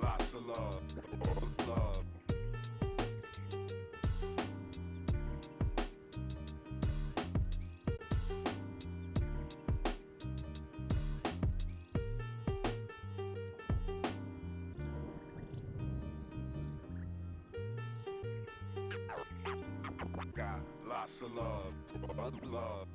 lots of love, love. Got lots of love, love.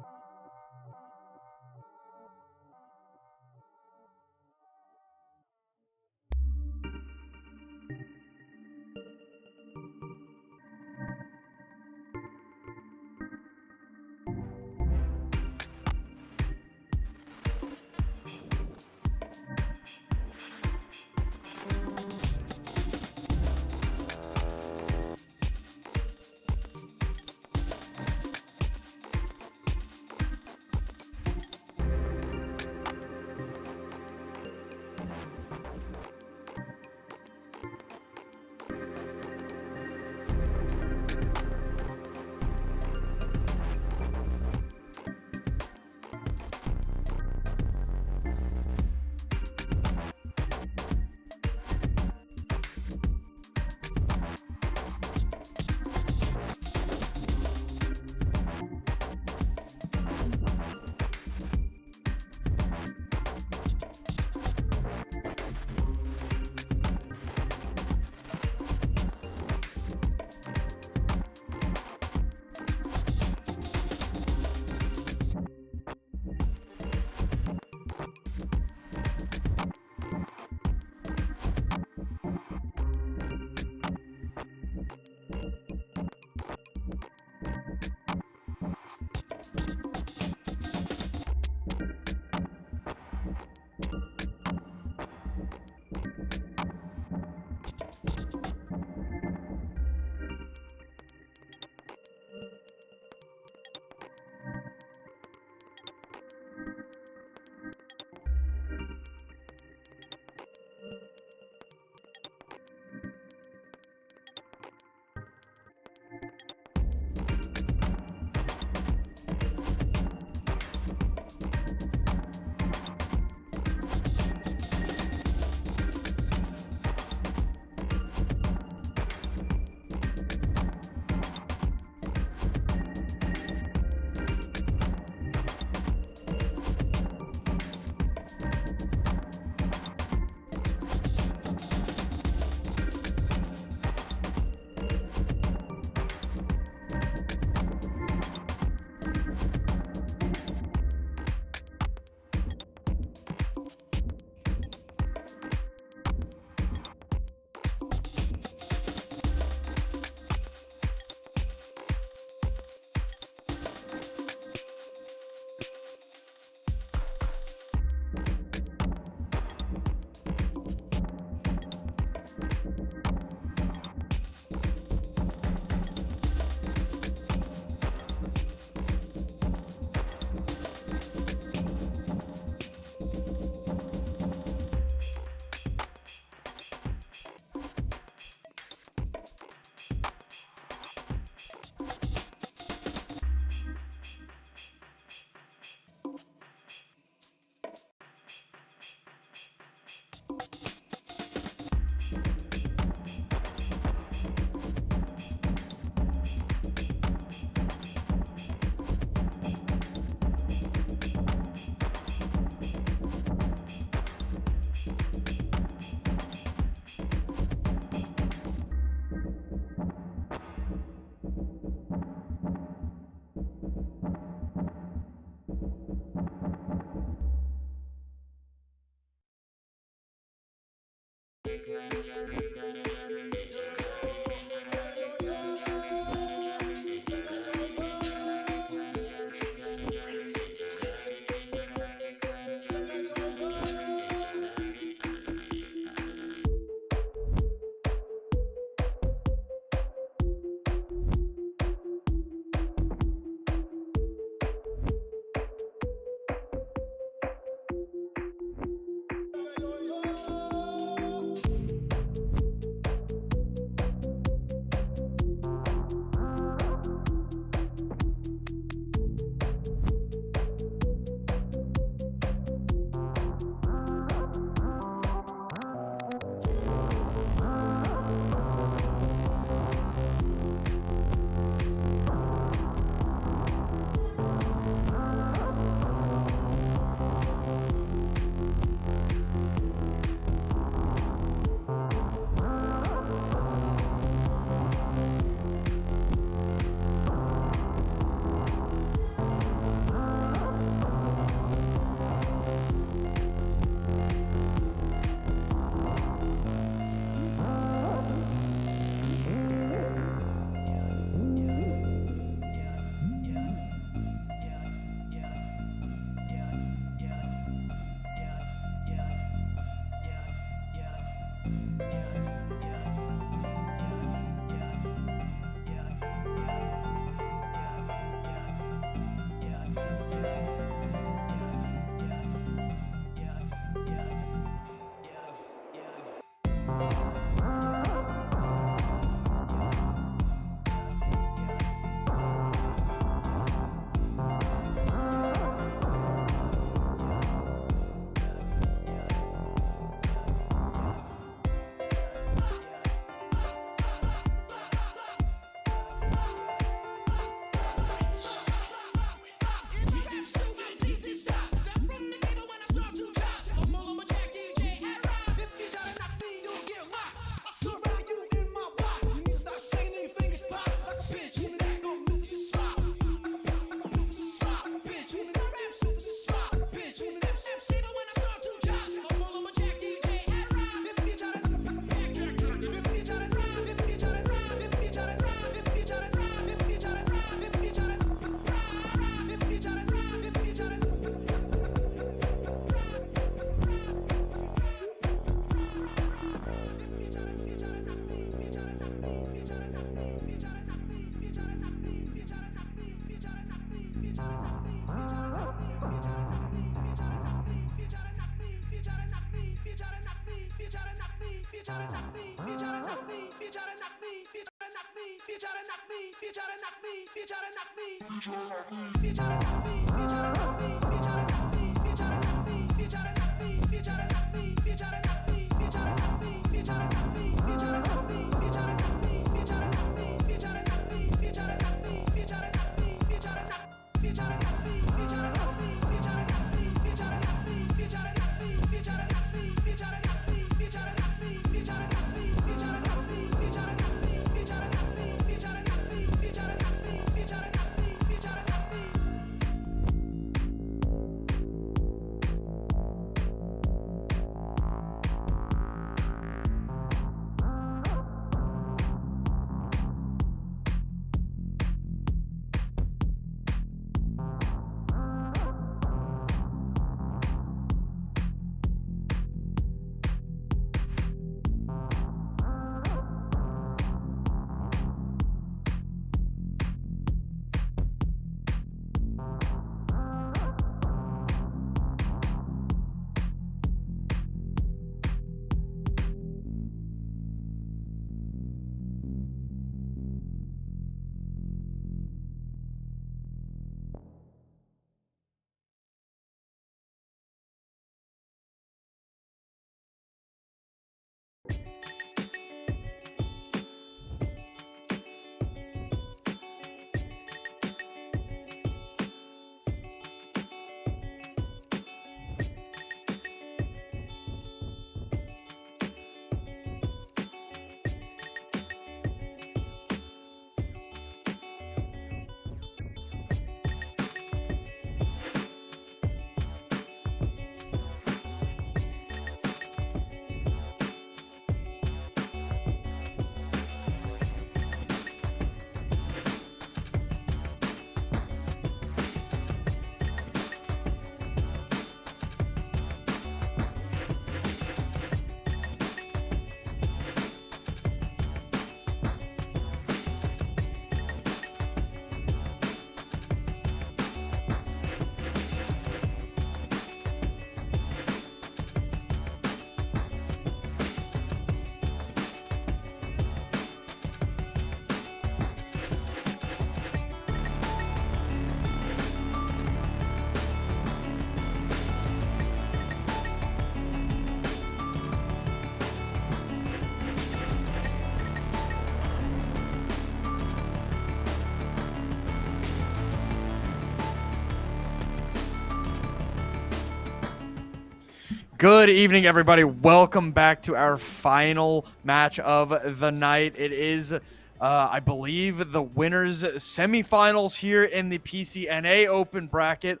Good evening, everybody. Welcome back to our final match of the night. It is, I believe, the winners' semifinals here in the PCNA Open bracket.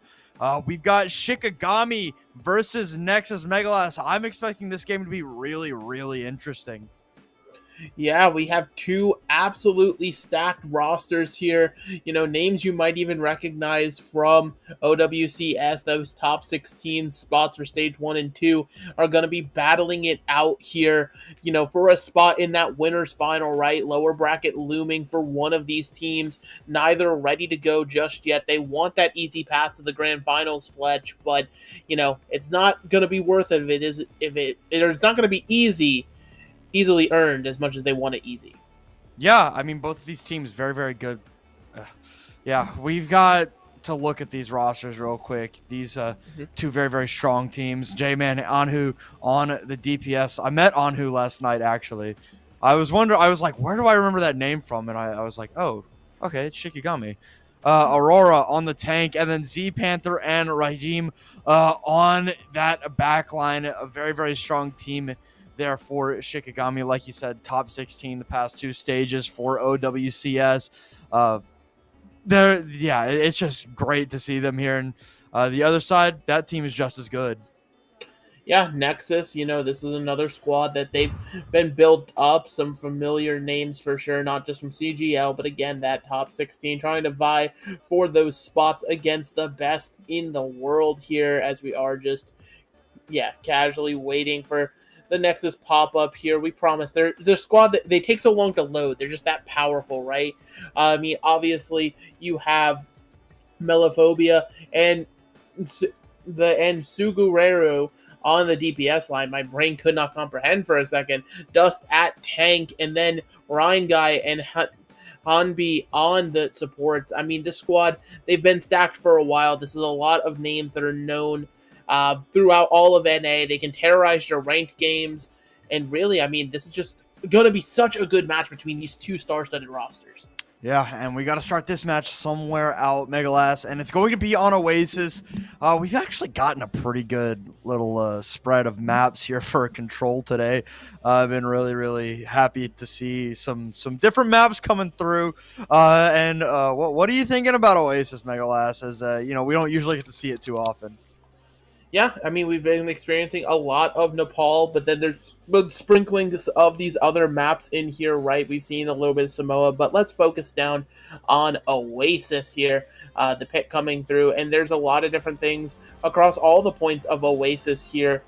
We've got Shikigami versus Nexus Megalas. I'm expecting this game to be really, really interesting. Yeah, we have two absolutely stacked rosters here. You know, names you might even recognize from OWCS. Those top 16 spots for stage 1 and 2 are going to be battling it out here, you know, for a spot in that winner's final, right? Lower bracket looming for one of these teams. Neither ready to go just yet. They want that easy path to the grand finals, Fletch, but, you know, it's not going to be worth it it's not going to be easily earned as much as they want it easy. Yeah, I mean, both of these teams very, very good. Yeah, we've got to look at these rosters real quick. These two very, very strong teams. J-Man and Anhu on the DPS. I met Anhu last night, actually. I was like, where do I remember that name from? And I was like, oh, okay, it's Shikigami. Aurora on the tank, and then Z Panther and Raheem on that back line. A very, very strong team there for Shikigami. Like you said, top 16 the past two stages for OWCS. It's just great to see them here. And the other side, that team is just as good. Yeah, Nexus, you know, this is another squad that they've been built up. Some familiar names for sure, not just from CGL, but again, that top 16, trying to vie for those spots against the best in the world here, as we are just, casually waiting for the Nexus pop-up here. We promise they're the squad that they take so long to load. They're just that powerful, right? I mean, obviously, you have Melophobia and Sugurero on the DPS line. My brain could not comprehend for a second. Dust at tank, and then Ryan Guy and Hanbi on the supports. I mean, this squad, they've been stacked for a while. This is a lot of names that are known throughout all of NA. They can terrorize your ranked games. And really, I mean, this is just going to be such a good match between these two star-studded rosters. Yeah, and we got to start this match somewhere out, Megalas, and it's going to be on Oasis. We've actually gotten a pretty good little spread of maps here for Control today. I've been really, really happy to see some different maps coming through. And what are you thinking about Oasis, Megalas? As you know, we don't usually get to see it too often. Yeah, I mean, we've been experiencing a lot of Nepal, but then there's sprinklings of these other maps in here, right? We've seen a little bit of Samoa, but let's focus down on Oasis here, the pick coming through, and there's a lot of different things across all the points of Oasis here,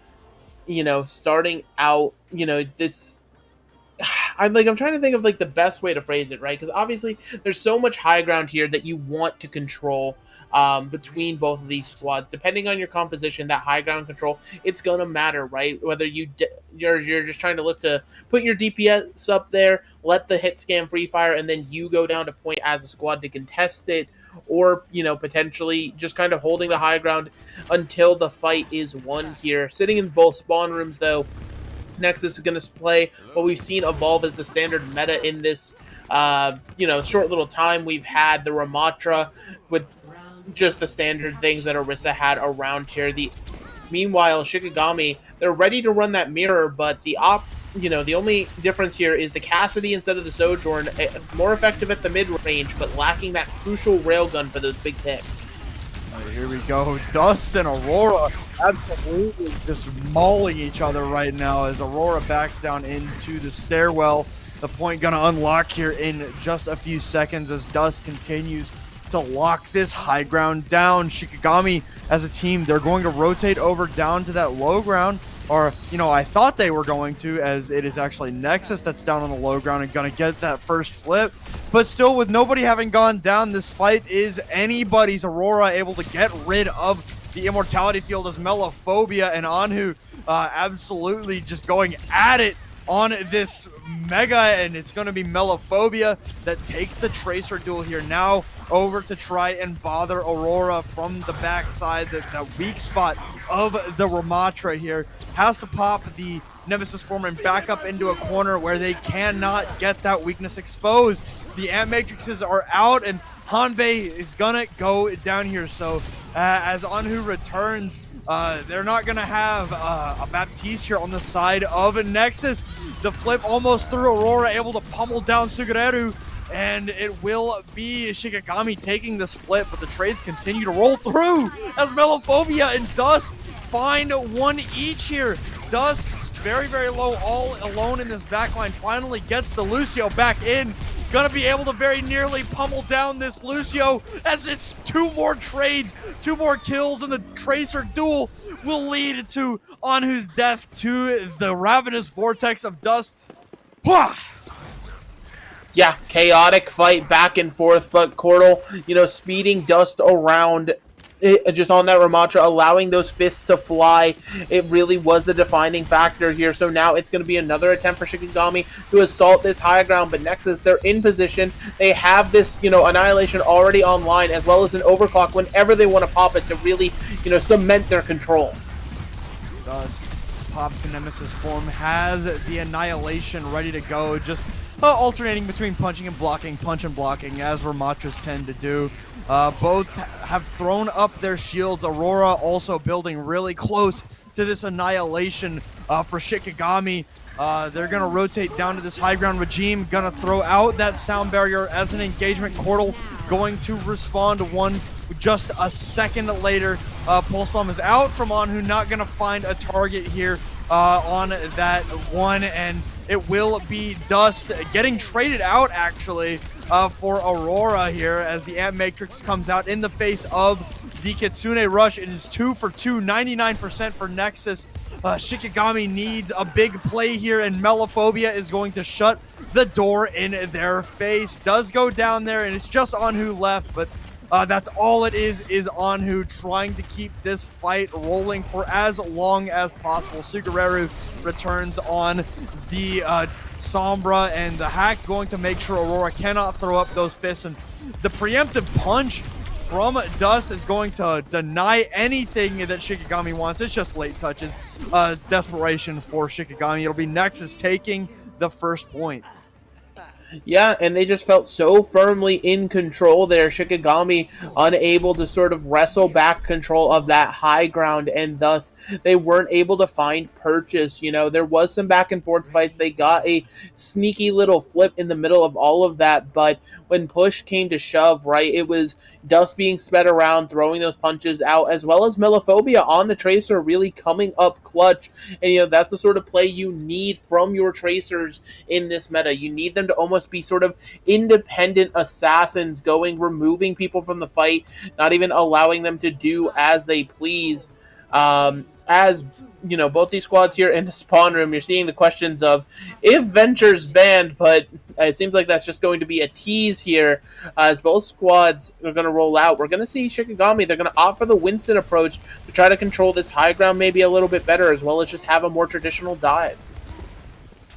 you know, starting out, you know, this... I'm trying to think of like the best way to phrase it, right? Because obviously there's so much high ground here that you want to control between both of these squads. Depending on your composition, that high ground control, it's gonna matter, right? Whether you're just trying to look to put your DPS up there, let the hit scan free fire, and then you go down to point as a squad to contest it, or, you know, potentially just kind of holding the high ground until the fight is won here. Sitting in both spawn rooms, though, Nexus is going to play what we've seen evolve as the standard meta in this, you know, short little time. We've had the Ramatra with just the standard things that Orisa had around here. Meanwhile, Shikigami, they're ready to run that mirror, but the only difference here is the Cassidy instead of the Sojourn, more effective at the mid-range, but lacking that crucial railgun for those big picks. Here we go. Dust and Aurora absolutely just mauling each other right now as Aurora backs down into the stairwell. The point gonna unlock here in just a few seconds as Dust continues to lock this high ground down. Shikigami as a team, they're going to rotate over down to that low ground. Or, you know, I thought they were going to, as it is actually Nexus that's down on the low ground and going to get that first flip. But still, with nobody having gone down, this fight is anybody's. Aurora able to get rid of the immortality field as Melophobia and Anhu absolutely just going at it on this Mega, and it's going to be Melophobia that takes the Tracer duel here. Now over to try and bother Aurora from the backside, the weak spot of the Ramatra here. Has to pop the Nemesis form and back up into a corner where they cannot get that weakness exposed. The Ant Matrixes are out, and Hanbei is gonna go down here. So as Anhu returns, they're not gonna have a Baptiste here on the side of Nexus. The flip almost through Aurora, able to pummel down Sugareru, and it will be Shikigami taking this flip, but the trades continue to roll through as Melophobia and Dust find one each here. Dust very, very low, all alone in this backline, finally gets the Lucio back in. Gonna be able to very nearly pummel down this Lucio as it's two more trades, two more kills, and the Tracer duel will lead to Anhu's death to the Ravenous Vortex of Dust. Yeah, chaotic fight back and forth, but Cordal, you know, speeding Dust around just on that Ramatra, allowing those fists to fly. It really was the defining factor here. So now it's going to be another attempt for Shikigami to assault this high ground, but Nexus, they're in position. They have this, you know, Annihilation already online, as well as an overclock whenever they want to pop it to really, you know, cement their control. Dust pops the Nemesis form, has the Annihilation ready to go, just alternating between punching and blocking, punch and blocking, as Ramatras tend to do. Both have thrown up their shields. Aurora also building really close to this Annihilation for Shikigami. They're going to rotate down to this high ground regime, going to throw out that sound barrier as an engagement. Cordal going to respond one just a second later. Pulse Bomb is out from Anhu, not going to find a target here on that one, and it will be Dust getting traded out, actually, for Aurora here as the Ant Matrix comes out in the face of the Kitsune Rush. It is 2 for 2, 99% for Nexus. Shikigami needs a big play here, and Melophobia is going to shut the door in their face. Does go down there, and it's just Anhu left, but That's all it is Anhu trying to keep this fight rolling for as long as possible. Sugareru returns on the Sombra, and the hack going to make sure Aurora cannot throw up those fists, and the preemptive punch from Dust is going to deny anything that Shikigami wants. It's just late touches. Desperation for Shikigami. It'll be Nexus taking the first point. Yeah, and they just felt so firmly in control there. Shikigami unable to sort of wrestle back control of that high ground, and thus they weren't able to find purchase. You know, there was some back and forth fights. They got a sneaky little flip in the middle of all of that, but when push came to shove, right, it was Dust being sped around, throwing those punches out, as well as Meliphobia on the Tracer really coming up clutch. And, you know, that's the sort of play you need from your Tracers in this meta. You need them to almost be sort of independent assassins removing people from the fight, not even allowing them to do as they please. As you know, both these squads here in the spawn room, you're seeing the questions of if Venture's banned, but it seems like that's just going to be a tease here as both squads are going to roll out. We're going to see Shikigami. They're going to opt for the Winston approach to try to control this high ground maybe a little bit better, as well as just have a more traditional dive.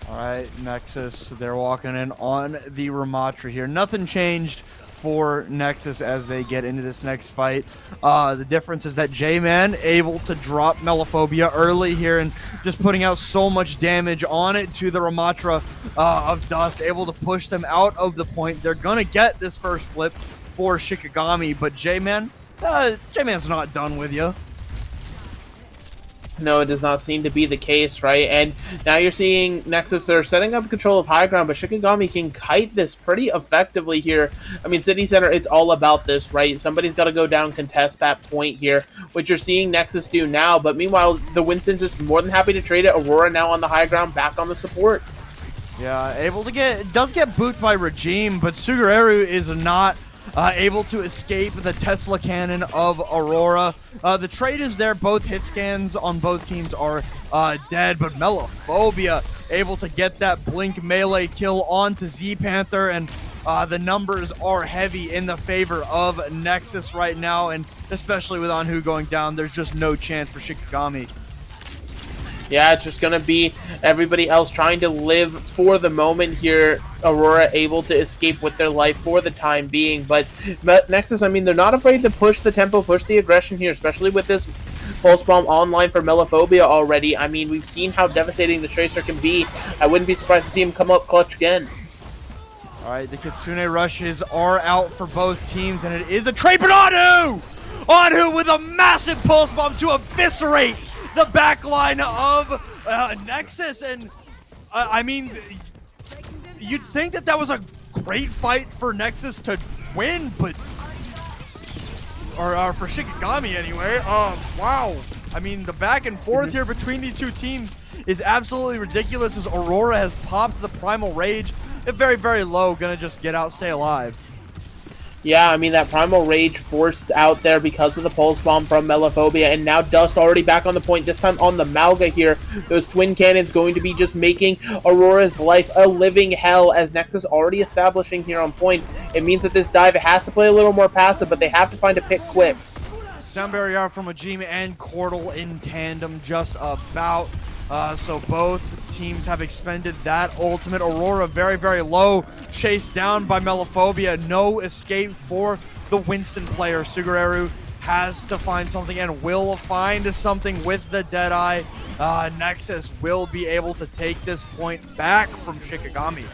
All right, Nexus, they're walking in on the Ramatra here. Nothing changed for Nexus as they get into this next fight. The difference is that J-Man able to drop Meliphobia early here and just putting out so much damage on it to the Ramatra of Dust, able to push them out of the point. They're going to get this first flip for Shikigami, but J-Man's not done with you. No, it does not seem to be the case, right? And now you're seeing Nexus, they're setting up control of high ground, but Shikigami can kite this pretty effectively here. I mean, City Center, it's all about this, right? Somebody's got to go down, contest that point here, which you're seeing Nexus do now. But meanwhile, the Winston's just more than happy to trade it. Aurora now on the high ground, back on the supports. Yeah, does get booted by Regime, but Sugareru is not able to escape the Tesla cannon of Aurora. The trade is there. Both hit scans on both teams are dead, but Meliphobia able to get that blink melee kill onto Z-Panther, and the numbers are heavy in the favor of Nexus right now, and especially with Anhu going down, there's just no chance for Shikigami. Yeah, it's just going to be everybody else trying to live for the moment here. Aurora able to escape with their life for the time being. But Nexus, I mean, they're not afraid to push the tempo, push the aggression here, especially with this Pulse Bomb online for Meliphobia already. I mean, we've seen how devastating the Tracer can be. I wouldn't be surprised to see him come up clutch again. All right, the Kitsune rushes are out for both teams, and it is a trade, but Anhu with a massive Pulse Bomb to eviscerate the backline of Nexus, and I mean, you'd think that was a great fight for Nexus to win, but or for Shikigami anyway. Wow. I mean, the back and forth here between these two teams is absolutely ridiculous as Aurora has popped the Primal Rage at very, very low, gonna just get out, stay alive. Yeah, I mean, that Primal Rage forced out there because of the Pulse Bomb from Meliphobia, and now Dust already back on the point, this time on the Malga here. Those twin cannons going to be just making Aurora's life a living hell, as Nexus already establishing here on point. It means that this dive has to play a little more passive, but they have to find a pick quick. Sound barrier from Ajima and Cordal in tandem just about. So both teams have expended that ultimate. Aurora very, very low, chased down by Meliphobia. No escape for the Winston player. Sugareru has to find something and will find something with the Deadeye. Nexus will be able to take this point back from Shikigami.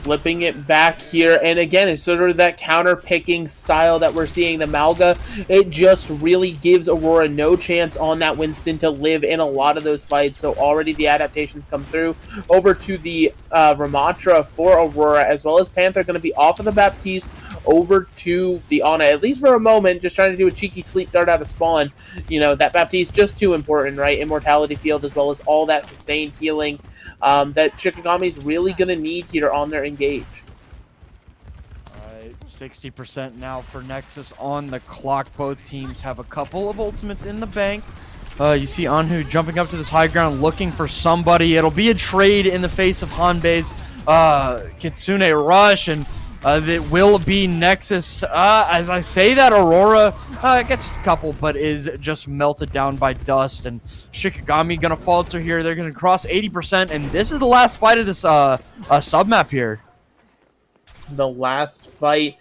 Flipping it back here, and again, it's sort of that counter-picking style that we're seeing. The Malga, it just really gives Aurora no chance on that Winston to live in a lot of those fights, so already the adaptations come through. Over to the Ramatra for Aurora, as well as Panther going to be off of the Baptiste, over to the Ana, at least for a moment, just trying to do a cheeky sleep dart out of spawn. You know, that Baptiste just too important, right? Immortality field, as well as all that sustained healing that Shikigami's really going to need here on their engage. Alright, 60% now for Nexus on the clock. Both teams have a couple of ultimates in the bank. You see Anhu jumping up to this high ground looking for somebody. It'll be a trade in the face of Hanbei's Kitsune rush, and that will be Nexus. As I say that, Aurora gets a couple, but is just melted down by dust. And Shikigami gonna falter here. They're gonna cross 80%, and this is the last fight of this sub map here. The last fight,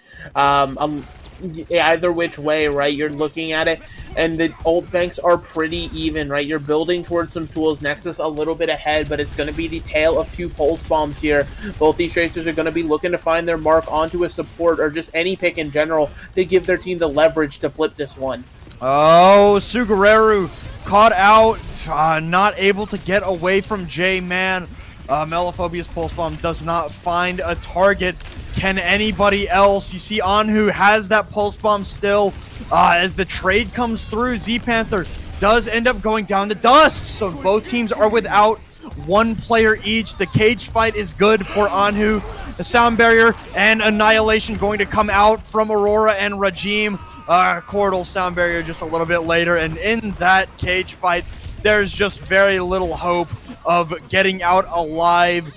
either which way, right? You're looking at it, and the ult banks are pretty even, right? You're building towards some tools. Nexus a little bit ahead, but it's going to be the tale of two pulse bombs here. Both these Tracers are going to be looking to find their mark onto a support or just any pick in general to give their team the leverage to flip this one. Oh, Sugareru caught out, not able to get away from J-Man. Melophobia's pulse bomb does not find a target. Can anybody else? You see Anhu has that pulse bomb still. As the trade comes through, Z-Panther does end up going down to dust. So both teams are without one player each. The cage fight is good for Anhu. The sound barrier and annihilation going to come out from Aurora and Rajim. Cordal sound barrier just a little bit later. And in that cage fight, there's just very little hope of getting out alive.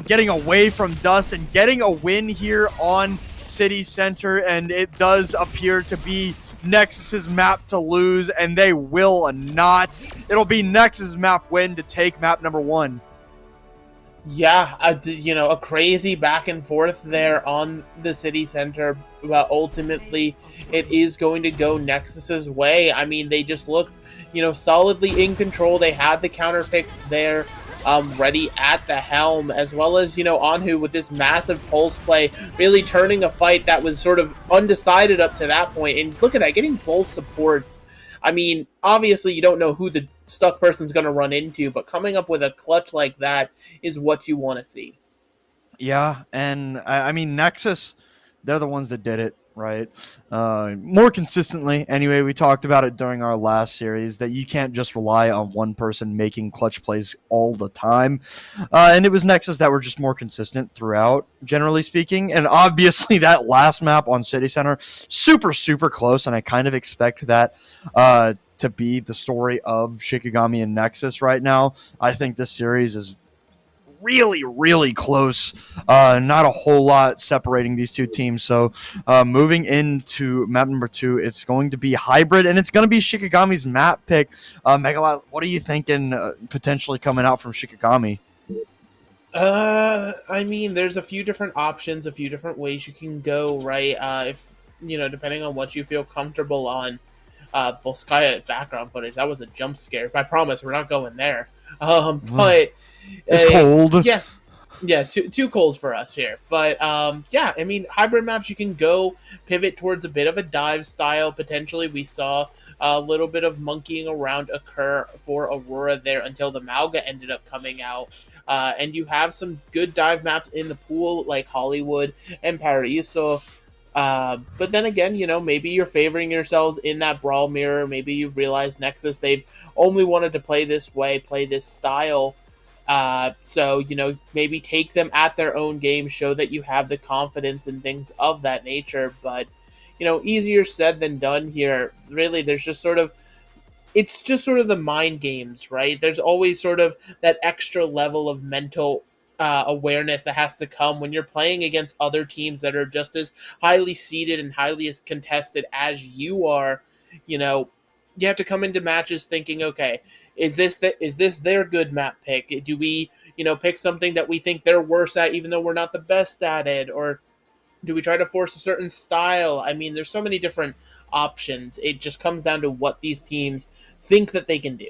Getting away from dust and getting a win here on City Center, and it does appear to be Nexus's map to lose, and they will not. It'll be Nexus's map win to take map number 1. Yeah, a crazy back and forth there on the City Center, but ultimately it is going to go Nexus's way. I mean, they just looked, solidly in control. They had the counter picks there. Ready at the helm, as well as, Anhu with this massive pulse play, really turning a fight that was sort of undecided up to that point. And look at that, getting both supports. I mean, obviously you don't know who the stuck person's going to run into, but coming up with a clutch like that is what you want to see. Yeah, and I mean, Nexus, they're the ones that did it, right? More consistently. Anyway, we talked about it during our last series that you can't just rely on one person making clutch plays all the time. And it was Nexus that were just more consistent throughout, generally speaking. And obviously that last map on City Center, super, super close. And I kind of expect that to be the story of Shikigami and Nexus right now. I think this series is really, really close. Not a whole lot separating these two teams. So moving into map number 2, it's going to be hybrid, and it's going to be Shikigami's map pick. Megalot, what are you thinking potentially coming out from Shikigami? I mean, there's a few different options, a few different ways you can go, right? If, depending on what you feel comfortable on. Volskaya background footage, that was a jump scare. I promise we're not going there. But it's cold. Yeah, too cold for us here. But yeah, I mean, hybrid maps, you can go pivot towards a bit of a dive style. Potentially, we saw a little bit of monkeying around occur for Aurora there until the Mauga ended up coming out. And you have some good dive maps in the pool, like Hollywood and Paraíso. But then again, maybe you're favoring yourselves in that brawl mirror. Maybe you've realized Nexus, they've only wanted to play this way, play this style. So, maybe take them at their own game, show that you have the confidence and things of that nature. But, easier said than done here. Really, there's just it's just sort of the mind games, right? There's always sort of that extra level of mental awareness that has to come when you're playing against other teams that are just as highly seeded and highly as contested as you are. You have to come into matches thinking, okay, is this their good map pick? Do we, pick something that we think they're worse at, even though we're not the best at it? Or do we try to force a certain style? I mean, there's so many different options. It just comes down to what these teams think that they can do.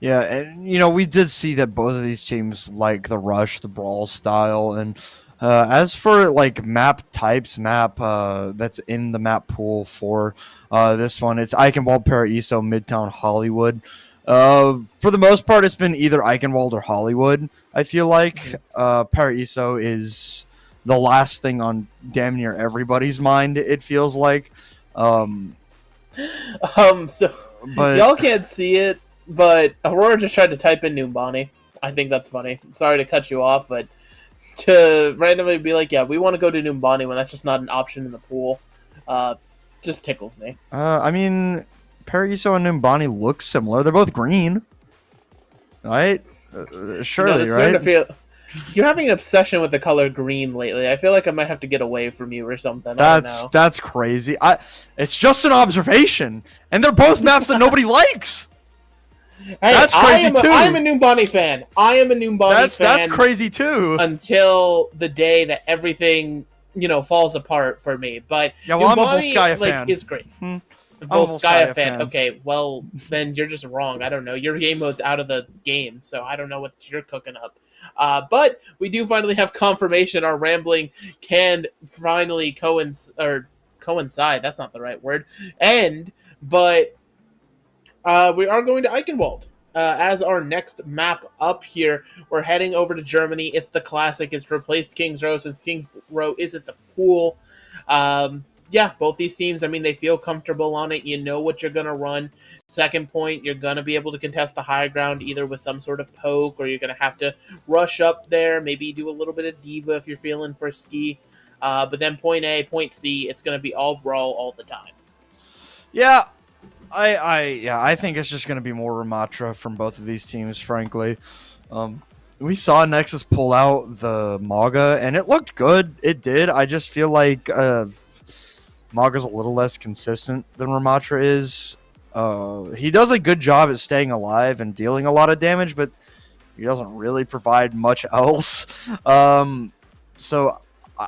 Yeah, and we did see that both of these teams like the rush, the brawl style, and as for like map types, that's in the map pool for this one, it's Eichenwald, Paraíso, Midtown, Hollywood. For the most part, it's been either Eichenwald or Hollywood. I feel like Paraíso is the last thing on damn near everybody's mind. It feels like. But y'all can't see it. But Aurora just tried to type in Numbani. I think that's funny. Sorry to cut you off, but to randomly be like, yeah, we want to go to Numbani when that's just not an option in the pool, just tickles me. I mean, Paraíso and Numbani look similar. They're both green, right? Surely, right? You're having an obsession with the color green lately. I feel like I might have to get away from you or something. I don't know. That's crazy. It's just an observation, and they're both maps that nobody likes. Hey, That's crazy too. I am a Numbani fan. I am a Numbani fan. That's crazy too. Until the day that everything, falls apart for me. But yeah, well, Numbani, I'm a Volskaya fan. Is great. Volskaya fan. Okay, well, then you're just wrong. I don't know. Your game mode's out of the game, so I don't know what you're cooking up. But we do finally have confirmation our rambling can finally coincide. That's not the right word. But we are going to Eichenwald. As our next map up here, we're heading over to Germany. It's the classic. It's replaced Kings Row since Kings Row is at the pool. Yeah, both these teams, they feel comfortable on it. You know what you're going to run. Second point, you're going to be able to contest the high ground either with some sort of poke, or you're going to have to rush up there, maybe do a little bit of diva if you're feeling frisky. But then point A, point C, it's going to be all brawl all the time. Yeah, I think it's just going to be more Ramatra from both of these teams, frankly. We saw Nexus pull out the Maga, and it looked good. It did. I just feel like Maga's a little less consistent than Ramatra is. He does a good job at staying alive and dealing a lot of damage, but he doesn't really provide much else. So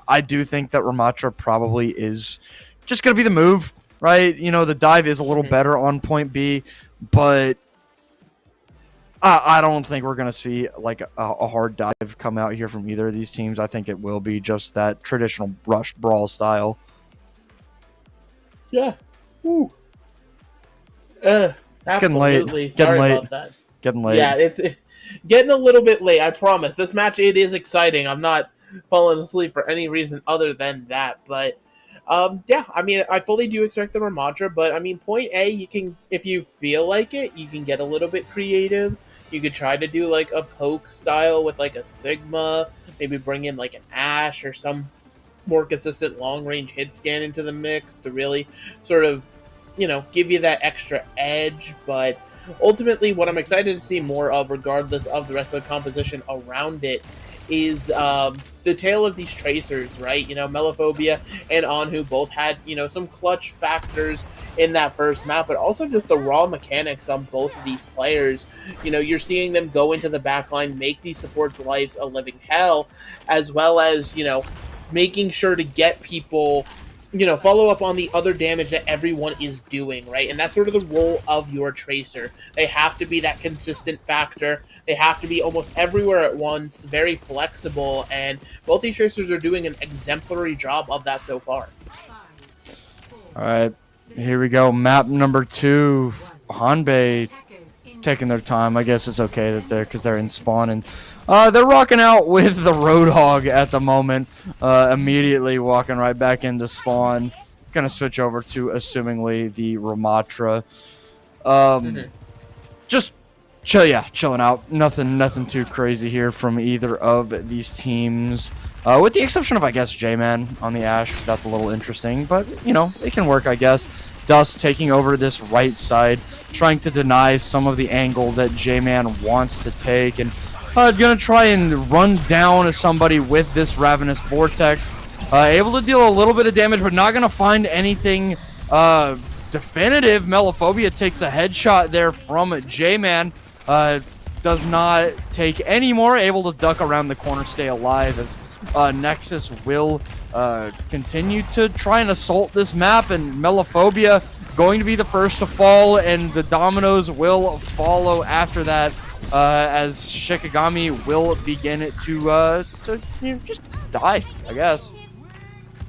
I do think that Ramatra probably is just going to be the move, right? The dive is a little better on point B, but I don't think we're going to see like a hard dive come out here from either of these teams. I think it will be just that traditional rush brawl style. Yeah. Woo. It's getting late. Sorry about that. Getting late. Yeah, it's getting a little bit late, I promise. This match, it is exciting. I'm not falling asleep for any reason other than that. But, yeah, I fully do expect the Ramatra. But, point A, you can, if you feel like it, you can get a little bit creative. You could try to do, like, a poke style with, like, a Sigma. Maybe bring in, like, an Ashe or some more consistent long-range hit scan into the mix to really sort of, give you that extra edge. But ultimately, what I'm excited to see more of, regardless of the rest of the composition around it, is the tale of these tracers, right? Melophobia and Anhu both had, some clutch factors in that first map, but also just the raw mechanics on both of these players. You're seeing them go into the backline, make these supports' lives a living hell, as well as, making sure to get people, follow up on the other damage that everyone is doing, right? And that's sort of the role of your tracer. They have to be that consistent factor. They have to be almost everywhere at once, very flexible, and both these tracers are doing an exemplary job of that so far. All right, here we go. Map number 2. Hanbei taking their time. I guess it's okay that they're in spawn, and they're rocking out with the Roadhog at the moment. Immediately walking right back into spawn. Gonna switch over to assumingly the Ramatra. Just chilling out. Nothing too crazy here from either of these teams. With the exception of, I guess, J-Man on the Ashe. That's a little interesting, but it can work, I guess. Dust taking over this right side, trying to deny some of the angle that J-Man wants to take, and gonna try and run down somebody with this Ravenous Vortex. Able to deal a little bit of damage, but not gonna find anything definitive. Melophobia takes a headshot there from J-Man. Does not take any more. Able to duck around the corner, stay alive, as Nexus will continue to try and assault this map, and Melophobia going to be the first to fall, and the dominoes will follow after that, as Shikigami will begin to just die, I guess.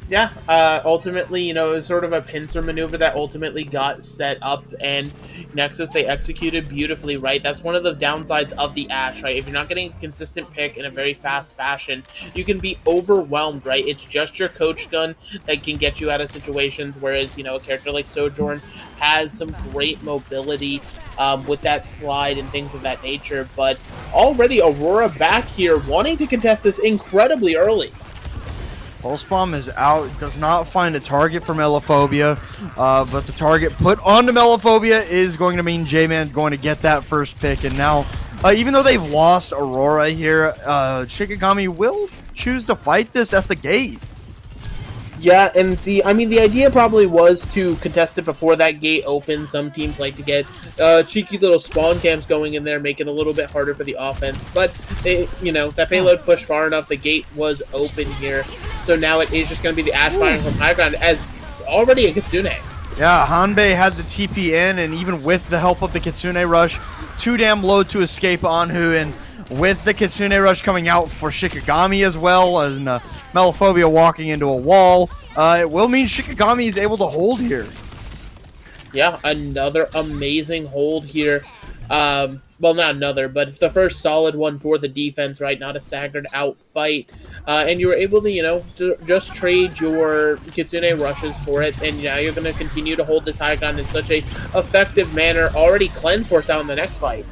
Yeah, ultimately, it was sort of a pincer maneuver that ultimately got set up, and Nexus, they executed beautifully, right? That's one of the downsides of the Ashe, right? If you're not getting a consistent pick in a very fast fashion, you can be overwhelmed, right? It's just your coach gun that can get you out of situations, whereas, a character like Sojourn has some great mobility with that slide and things of that nature, but already Aurora back here wanting to contest this incredibly early. Pulse Bomb is out, does not find a target for Melophobia, but the target put onto Melophobia is going to mean J-Man going to get that first pick, and now Even though they've lost Aurora here, Shikigami will choose to fight this at the gate. Yeah, and the idea probably was to contest it before that gate opens. Some teams like to get cheeky little spawn camps going in there, make it a little bit harder for the offense. But that payload pushed far enough. The gate was open here, so now it is just going to be the Ash firing from high ground as already a Kitsune. Yeah, Hanbei had the TP in, and even with the help of the Kitsune Rush, too damn low to escape Anhu, and with the Kitsune Rush coming out for Shikigami as well, and Melophobia walking into a wall, it will mean Shikigami is able to hold here. Yeah, another amazing hold here. Well, not another, but it's the first solid one for the defense, right? Not a staggered out fight. And you were able to, just trade your Kitsune rushes for it, and now you're going to continue to hold this high ground in such a effective manner. Already cleanse force out in the next fight.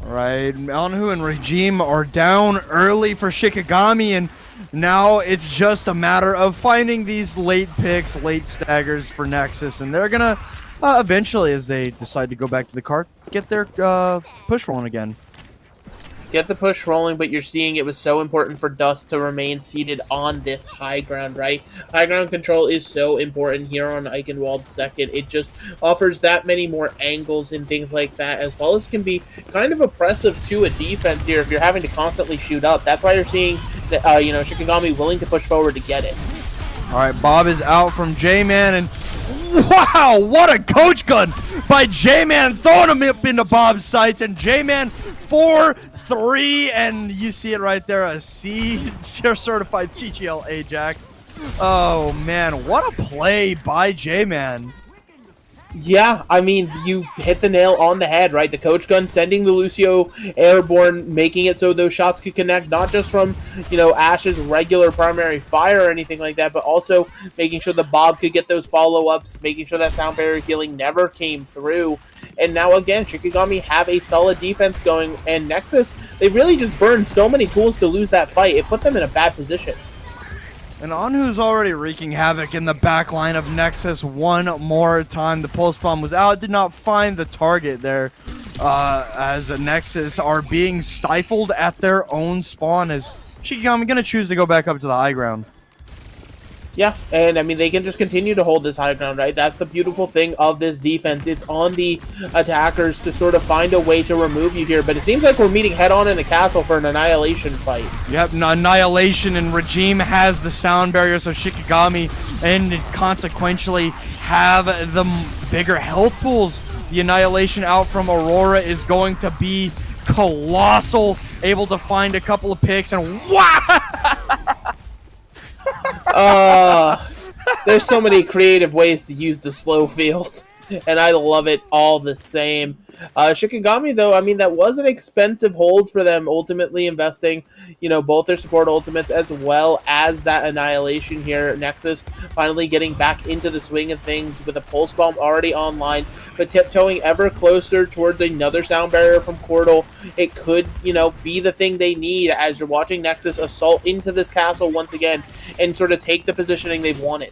Right, Anhu and Regime are down early for Shikigami, and now it's just a matter of finding these late picks, late staggers for Nexus, and they're gonna eventually, as they decide to go back to the cart, get their push rolling again. Get the push rolling, but you're seeing it was so important for Dust to remain seated on this high ground, right? High ground control is so important here on Eichenwald second. It just offers that many more angles and things like that, as well as can be kind of oppressive to a defense here if you're having to constantly shoot up. That's why you're seeing that, Shikigami willing to push forward to get it. All right, Bob is out from J-Man, and wow, what a coach gun by J-Man, throwing him up into Bob's sights, and J-Man 4-3, and you see it right there, a certified CGL Ajax. Oh man, what a play by J-Man. Yeah, I mean, you hit the nail on the head, right? The coach gun sending the Lucio airborne, making it so those shots could connect, not just from, Ash's regular primary fire or anything like that, but also making sure the Bob could get those follow-ups, making sure that sound barrier healing never came through. And now, again, Shikigami have a solid defense going, and Nexus, they've really just burned so many tools to lose that fight. It put them in a bad position. And Anhu's already wreaking havoc in the back line of Nexus one more time. The pulse bomb was out, did not find the target there, as Nexus are being stifled at their own spawn, as Shikigami gonna choose to go back up to the high ground. Yeah, and I mean, they can just continue to hold this high ground, right? That's the beautiful thing of this defense. It's on the attackers to sort of find a way to remove you here, but it seems like we're meeting head-on in the castle for an Annihilation fight. Yep, Annihilation, and Regime has the sound barrier, so Shikigami, and consequentially, have the bigger health pools. The Annihilation out from Aurora is going to be colossal, able to find a couple of picks, and wow! There's so many creative ways to use the slow field, and I love it all the same. Shikigami, though, I mean, that was an expensive hold for them, ultimately investing, both their support ultimates as well as that Annihilation here. Nexus finally getting back into the swing of things with a Pulse Bomb already online, but tiptoeing ever closer towards another sound barrier from Cordal. It could, be the thing they need as you're watching Nexus assault into this castle once again and sort of take the positioning they've wanted.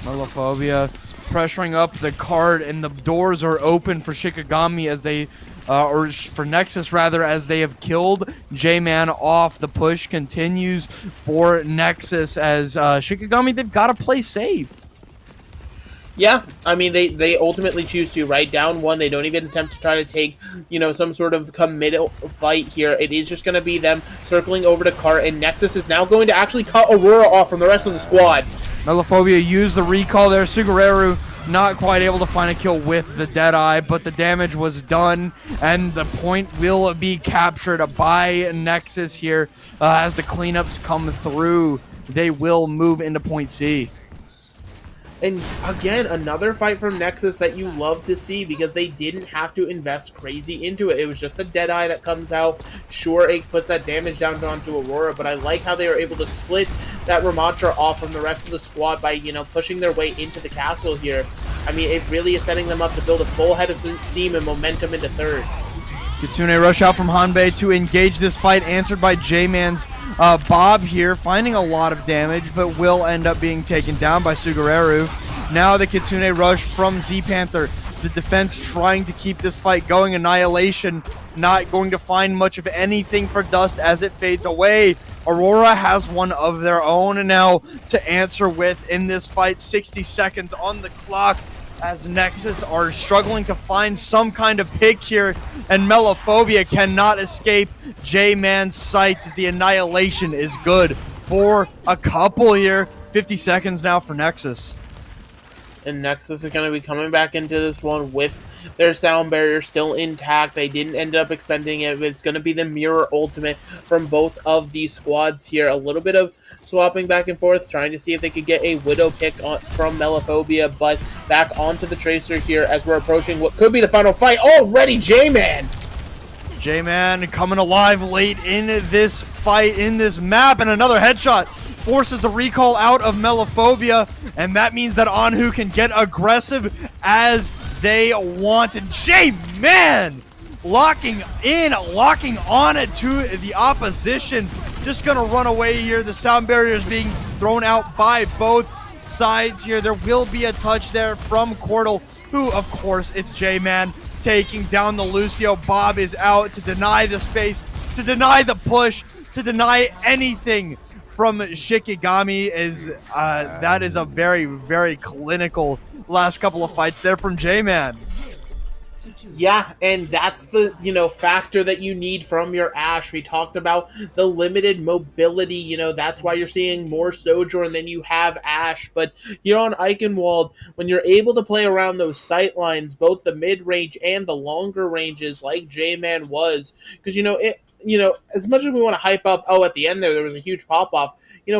Melophobia pressuring up the card, and the doors are open for Shikigami as they, or for Nexus rather, as they have killed J-Man off. The push continues for Nexus as Shikigami, they've got to play safe. Yeah, I mean, they ultimately choose to, right? Down one, they don't even attempt to try to take, some sort of committal fight here. It is just going to be them circling over to cart, and Nexus is now going to actually cut Aurora off from the rest of the squad. Melophobia used the recall there. Sugareru not quite able to find a kill with the Deadeye, but the damage was done, and the point will be captured by Nexus here as the cleanups come through. They will move into point C. And again, another fight from Nexus that you love to see because they didn't have to invest crazy into it. It was just the Deadeye that comes out. Sure, it puts that damage down onto Aurora, but I like how they were able to split that Ramatra off from the rest of the squad by, pushing their way into the castle here. I mean, it really is setting them up to build a full head of steam and momentum into third. Kitsune rush out from Hanbei to engage this fight, answered by J-Man's Bob here, finding a lot of damage, but will end up being taken down by Sugareru. Now the Kitsune rush from Z-Panther the defense trying to keep this fight going. Annihilation not going to find much of anything for Dust as it fades away. Aurora has one of their own now to answer with in this fight. 60 seconds on the clock as Nexus are struggling to find some kind of pick here, and Melophobia cannot escape J-Man's sights as the Annihilation is good for a couple here. 50 seconds now for Nexus. And Nexus is going to be coming back into this one with their sound barrier still intact. They didn't end up expending it. It's going to be the mirror ultimate from both of these squads here. A little bit of swapping back and forth, trying to see if they could get a Widow pick from Melophobia, but back onto the Tracer here as we're approaching what could be the final fight. Already J-Man! J-Man coming alive late in this fight, in this map, and another headshot forces the recall out of Melophobia, and that means that Anhu can get aggressive as they want. And J-Man locking on to the opposition. Just gonna run away here. The sound barrier is being thrown out by both sides here. There will be a touch there from Cordal, who, of course, it's J-Man taking down the Lucio. Bob is out to deny the space, to deny the push, to deny anything from Shikigami. That is a very, very clinical last couple of fights there from J-Man. Yeah, and that's the, factor that you need from your Ashe. We talked about the limited mobility, that's why you're seeing more Sojourn than you have Ashe. But here on Eichenwald, when you're able to play around those sight lines, both the mid-range and the longer ranges like J-Man was, because, as much as we want to hype up, at the end there was a huge pop-off,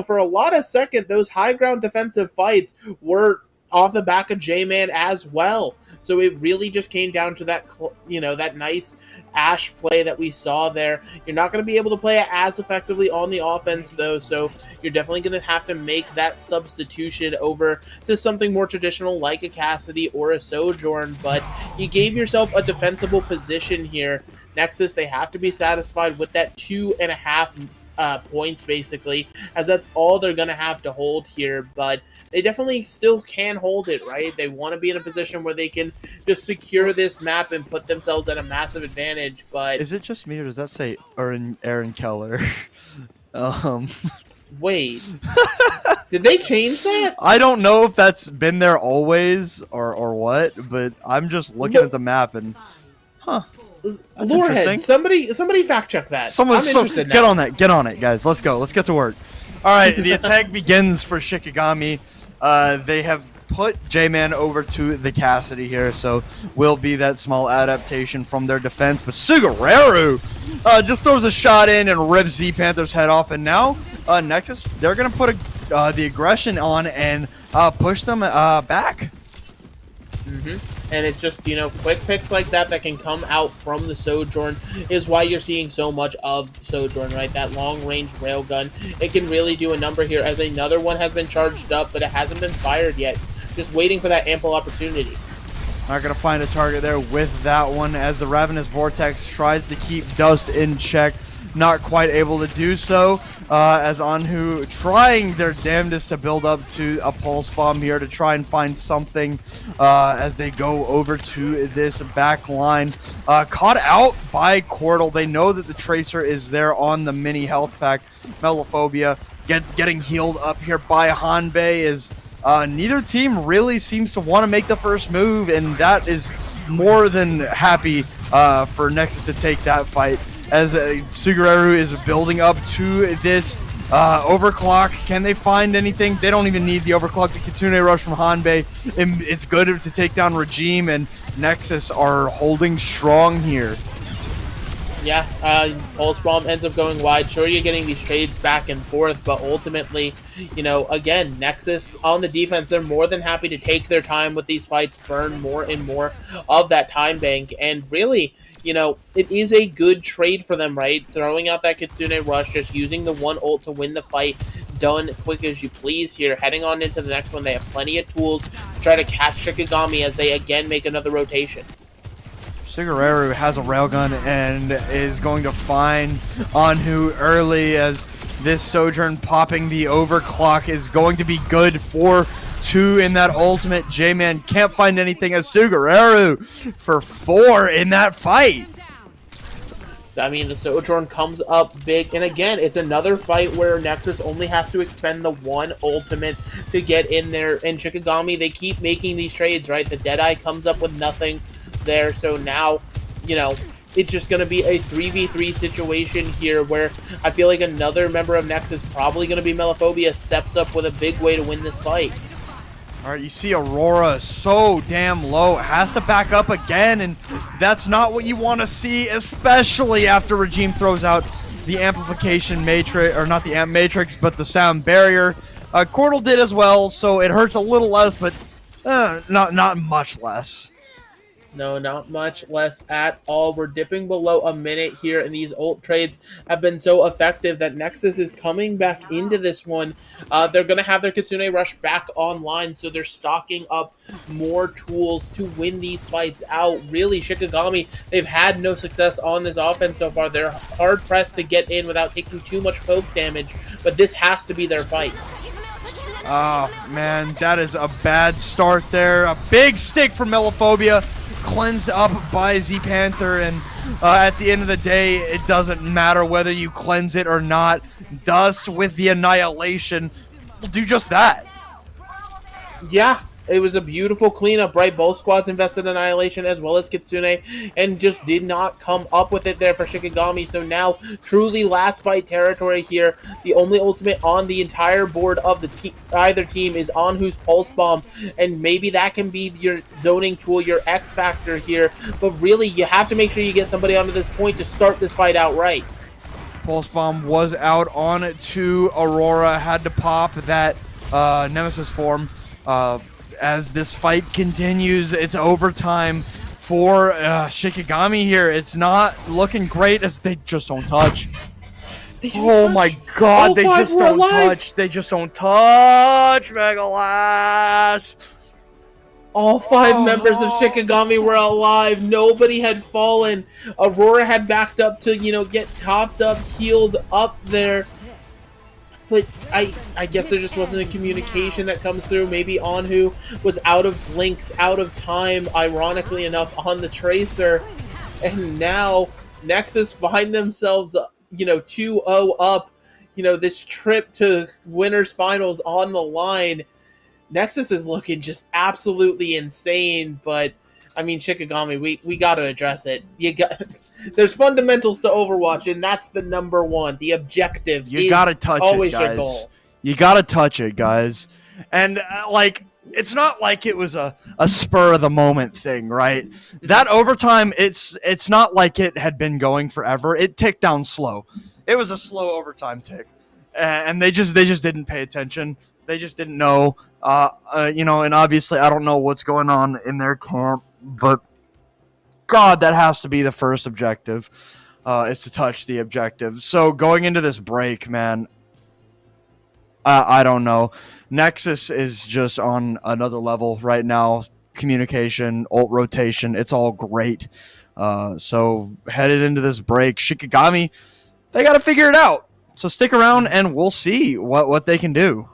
for a lot of second, those high ground defensive fights were off the back of J-Man as well. So it really just came down to that, that nice Ashe play that we saw there. You're not going to be able to play it as effectively on the offense, though, so you're definitely going to have to make that substitution over to something more traditional like a Cassidy or a Sojourn, but you gave yourself a defensible position here. Nexus, they have to be satisfied with that 2.5 points, basically, as that's all they're going to have to hold here, but they definitely still can hold it, right? They want to be in a position where they can just secure this map and put themselves at a massive advantage, but... Is it just me, or does that say Aaron Keller? Wait. Did they change that? I don't know if that's been there always or what, but I'm just looking at the map and... That's Lorehead, somebody fact check that. I'm interested now. Get on it, guys. Let's go. Let's get to work. All right, the attack begins for Shikigami. They have put J-Man over to the Cassidy here, so will be that small adaptation from their defense. But Sugareru just throws a shot in and rips Z Panther's head off, and now Nexus, they're gonna put the aggression on and push them back. And it's just, quick picks like that can come out from the Sojourn is why you're seeing so much of Sojourn, right? That long-range railgun. It can really do a number here, as another one has been charged up, but it hasn't been fired yet. Just waiting for that ample opportunity. Not going to find a target there with that one, as the Ravenous Vortex tries to keep Dust in check. Not quite able to do so, as Anhu trying their damnedest to build up to a pulse bomb here to try and find something as they go over to this back line. Caught out by Cordal. They know that the Tracer is there on the mini health pack. Melophobia getting healed up here by Hanbei, is neither team really seems to want to make the first move, and that is more than happy for Nexus to take that fight, as Sugareru is building up to this overclock. Can they find anything? They don't even need the overclock. The Kitsune Rush from Hanbei, and it's good to take down Regime, and Nexus are holding strong here. Yeah, Pulse Bomb ends up going wide. Sure, you're getting these trades back and forth, but ultimately, again, Nexus on the defense, they're more than happy to take their time with these fights, burn more and more of that time bank, and really, it is a good trade for them, right? Throwing out that Kitsune Rush, just using the one ult to win the fight, done quick as you please here. Heading on into the next one, they have plenty of tools to try to catch Shikigami as they again make another rotation. Sugareru has a railgun and is going to find Anhu early, as this Sojourn popping the overclock is going to be good for 2 in that ultimate. J-Man can't find anything as Sugareru for 4 in that fight. I mean, the Sojourn comes up big, and again, it's another fight where Nexus only has to expend the 1 ultimate to get in there, and Shikigami, they keep making these trades, right? The Deadeye comes up with nothing there, so now, you know, it's just going to be a 3v3 situation here where I feel like another member of Nexus, probably going to be Melophobia, steps up with a big way to win this fight. All right, you see Aurora so damn low, has to back up again, and that's not what you want to see, especially after Regime throws out the amplification matrix, or not the amp matrix, but the sound barrier. Cordal did as well, so it hurts a little less, but not much less. No, not much less at all. We're dipping below a minute here, and these ult trades have been so effective that Nexus is coming back into this one. They're going to have their Kitsune Rush back online, so they're stocking up more tools to win these fights out. Really, Shikigami, they've had no success on this offense so far. They're hard-pressed to get in without taking too much poke damage, but this has to be their fight. Oh, man, that is a bad start there. A big stick from Melophobia. Cleansed up by Z Panther, and at the end of the day, it doesn't matter whether you cleanse it or not. Dust with the Annihilation will do just that. Yeah, it was a beautiful cleanup, right? Both squads invested in Annihilation as well as Kitsune, and just did not come up with it there for Shikigami. So now, truly last fight territory here. The only ultimate on the entire board of the either team is Anhu's Pulse Bomb, and maybe that can be your zoning tool, your X factor here. But really, you have to make sure you get somebody onto this point to start this fight out right. Pulse Bomb was out on to Aurora, had to pop that Nemesis form. As this fight continues, it's overtime for Shikigami here. It's not looking great as they just don't touch. Oh my god, they just don't touch. They just don't touch, Megalash. All 5 members of Shikigami were alive. Nobody had fallen. Aurora had backed up to, get topped up, healed up there. But I guess there just wasn't a communication that comes through. Maybe Anhu was out of blinks, out of time, ironically enough, on the Tracer. And now Nexus find themselves, 2-0 up. This trip to winners finals on the line. Nexus is looking just absolutely insane, but I mean, Shikigami, we got to address it. There's fundamentals to Overwatch, and that's the number one. The objective you gotta touch always it, guys. your goal. You gotta touch it, guys. And it's not like it was a spur of the moment thing, right? That overtime, it's not like it had been going forever. It ticked down slow. It was a slow overtime tick, and they just didn't pay attention. They just didn't know. And obviously I don't know what's going on in their camp, but God, that has to be the first objective, is to touch the objective. So going into this break, man, I don't know. Nexus is just on another level right now. Communication, ult rotation, it's all great. So headed into this break, Shikigami, they got to figure it out. So stick around and we'll see what they can do.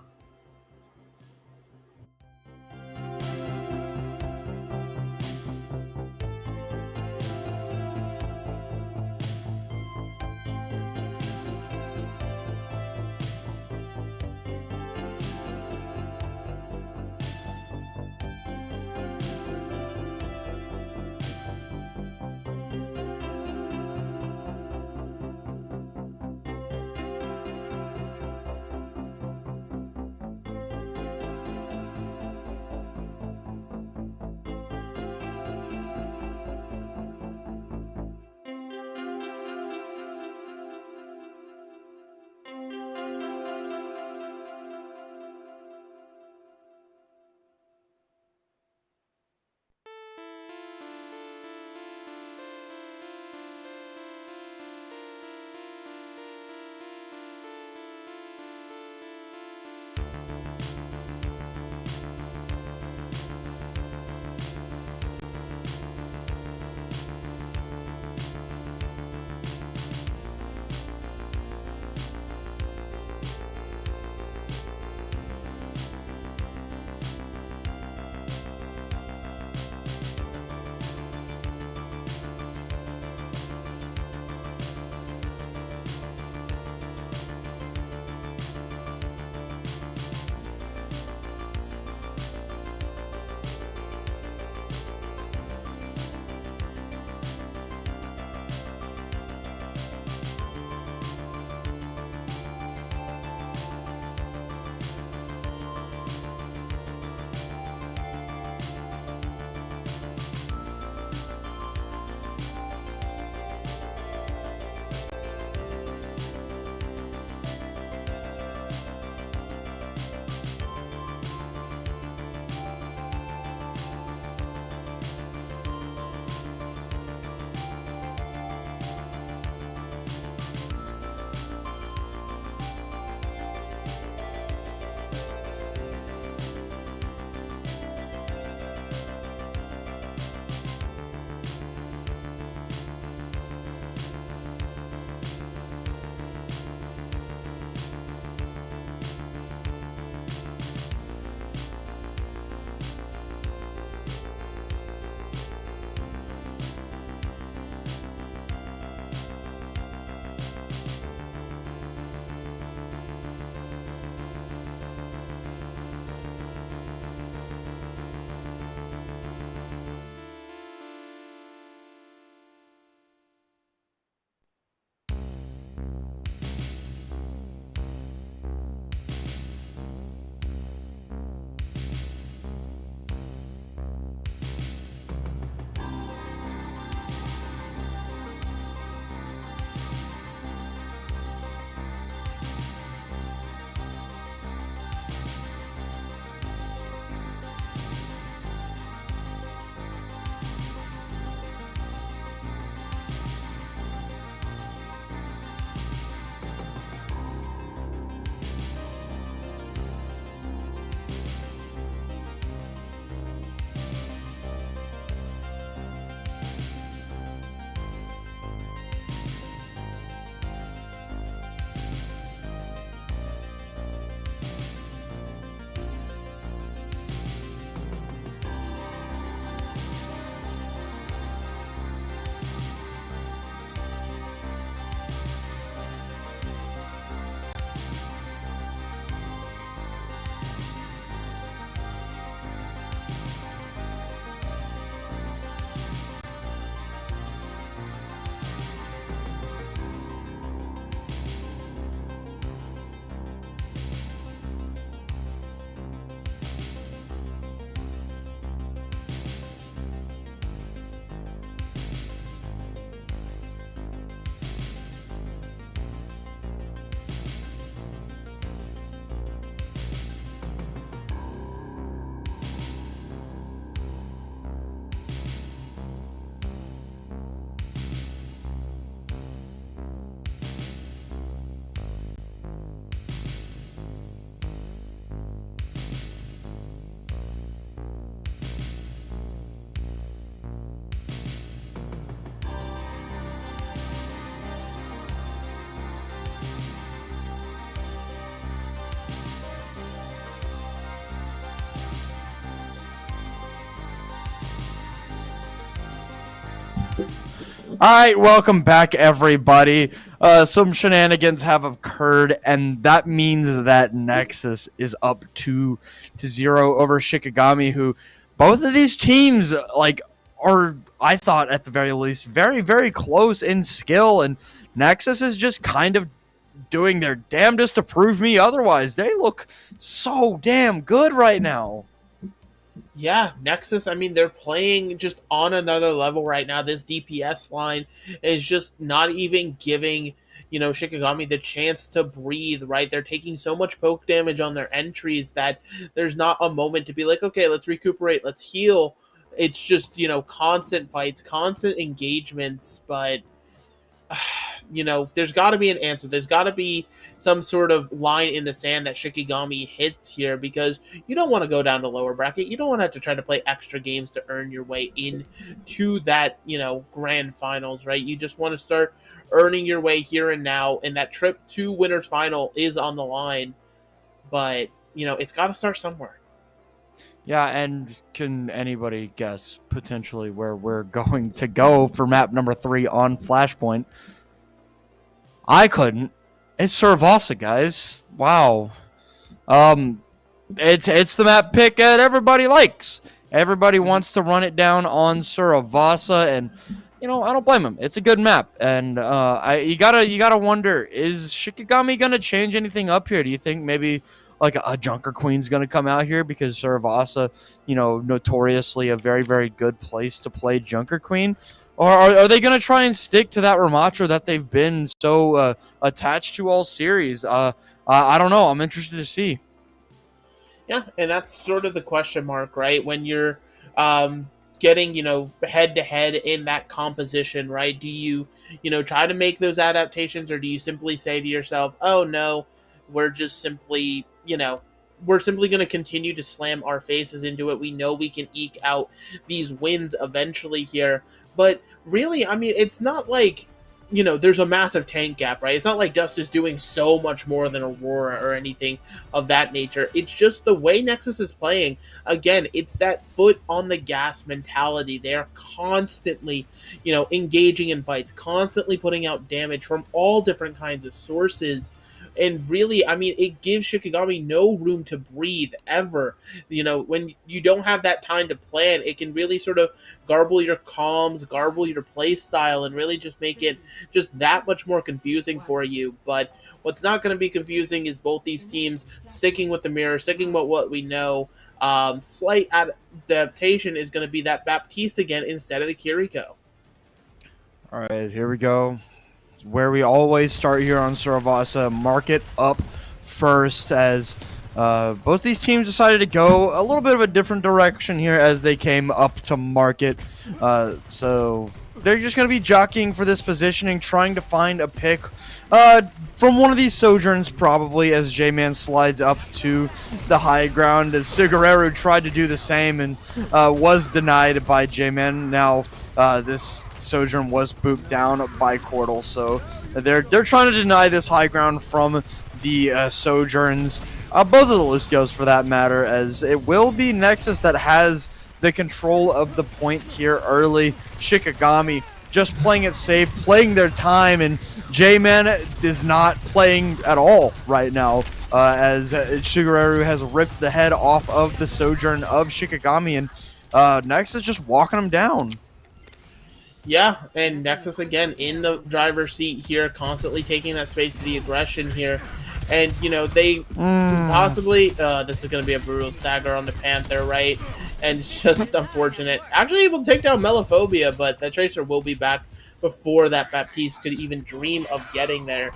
right, welcome back, everybody. Some shenanigans have occurred, and that means that Nexus is up 2-0 over Shikigami, who both of these teams are, I thought at the very least, very, very close in skill, and Nexus is just kind of doing their damnedest to prove me otherwise. They look so damn good right now. Yeah, Nexus, I mean, they're playing just on another level right now. This DPS line is just not even giving, Shikigami the chance to breathe, right? They're taking so much poke damage on their entries that there's not a moment to be like, okay, let's recuperate, let's heal. It's just, constant fights, constant engagements, but there's got to be an answer. There's got to be some sort of line in the sand that Shikigami hits here, because you don't want to go down to lower bracket. You don't want to have to try to play extra games to earn your way into that, grand finals, right? You just want to start earning your way here and now, and that trip to winners final is on the line, but, it's got to start somewhere. Yeah, and can anybody guess potentially where we're going to go for map number 3 on Flashpoint? I couldn't. It's Saravasa, guys. Wow. It's the map pick that everybody likes. Everybody wants to run it down on Saravasa, and I don't blame them. It's a good map, and you gotta wonder, is Shikigami gonna change anything up here? Do you think maybe like a Junker Queen's going to come out here, because Saravasa, notoriously a very, very good place to play Junker Queen? Or are they going to try and stick to that Ramattra that they've been so attached to all series? I don't know. I'm interested to see. Yeah, and that's sort of the question mark, right? When you're getting, head-to-head in that composition, right? Do you, try to make those adaptations, or do you simply say to yourself, oh, no, we're just simply... we're simply going to continue to slam our faces into it. We know we can eke out these wins eventually here. But really, I mean, it's not like, there's a massive tank gap, right? It's not like Dust is doing so much more than Aurora or anything of that nature. It's just the way Nexus is playing. Again, it's that foot on the gas mentality. They are constantly, engaging in fights, constantly putting out damage from all different kinds of sources. And really, I mean, it gives Shikigami no room to breathe ever. When you don't have that time to plan, it can really sort of garble your comms, garble your play style, and really just make it just that much more confusing for you. But what's not going to be confusing is both these teams sticking with the mirror, sticking with what we know. Slight adaptation is going to be that Baptiste again instead of the Kiriko. All right, here we go. Where we always start here on Saravasa, market up first, as both these teams decided to go a little bit of a different direction here as they came up to market. So they're just going to be jockeying for this positioning, trying to find a pick from one of these Sojourns, probably, as J-Man slides up to the high ground, as Sugareru tried to do the same and was denied by J-Man. Now, this Sojourn was booped down by Cordal, so they're trying to deny this high ground from the Sojourns, both of the Lustios for that matter, as it will be Nexus that has the control of the point here early. Shikigami just playing it safe, playing their time, and J-Man is not playing at all right now, as Sugareru has ripped the head off of the Sojourn of Shikigami, and Nexus just walking him down. Yeah, and Nexus again in the driver's seat here, constantly taking that space to the aggression here. And, they possibly... this is going to be a brutal stagger on the Panther, right? And it's just unfortunate. Actually able to take down Melophobia, but that Tracer will be back before that Baptiste could even dream of getting there.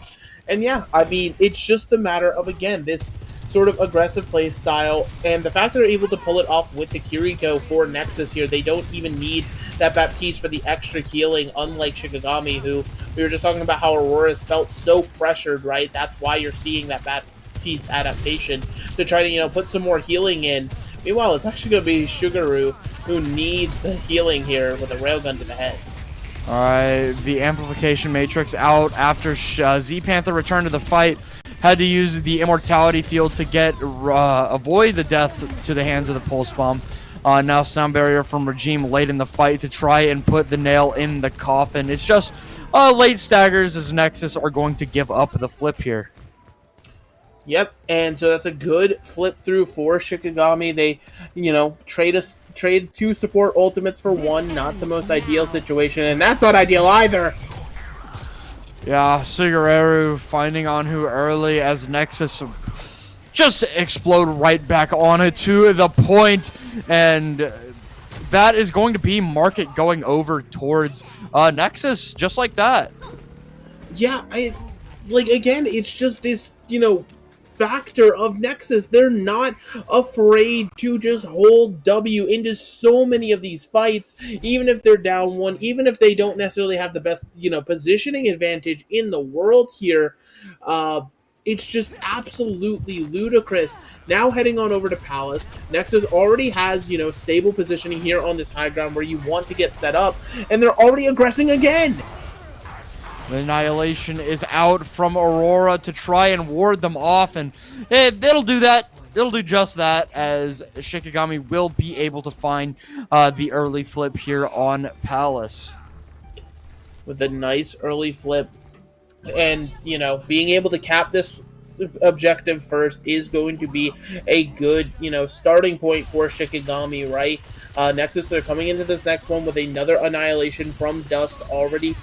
And yeah, I mean, it's just a matter of, again, this sort of aggressive play style, and the fact that they're able to pull it off with the Kiriko for Nexus here. They don't even need that Baptiste for the extra healing, unlike Shikigami, who we were just talking about how Aurora's felt so pressured, right? That's why you're seeing that Baptiste adaptation to try to, put some more healing in. Meanwhile, it's actually going to be Sugaru who needs the healing here with a railgun to the head. Alright, the Amplification Matrix out after Z-Panther returned to the fight. Had to use the Immortality Field to avoid the death to the hands of the Pulse Bomb. Now sound barrier from Regime late in the fight to try and put the nail in the coffin. It's just late staggers as Nexus are going to give up the flip here. Yep, and so that's a good flip through for Shikigami. They, trade 2 support ultimates for 1. Not the most ideal situation, and that's not ideal either. Yeah, Sugareru finding Anhu early as Nexus just explode right back on it to the point, and that is going to be market going over towards Nexus, just like that. Yeah, again, it's just this, factor of Nexus. They're not afraid to just hold W into so many of these fights, even if they're down 1, even if they don't necessarily have the best, positioning advantage in the world here. It's just absolutely ludicrous. Now heading on over to Palace, Nexus already has, stable positioning here on this high ground where you want to get set up, and they're already aggressing again. The Annihilation is out from Aurora to try and ward them off, and it'll do that. It'll do just that, as Shikigami will be able to find the early flip here on Palace. With a nice early flip. And, being able to cap this objective first is going to be a good, starting point for Shikigami, right? Nexus, they're coming into this next one with another Annihilation from Dust already,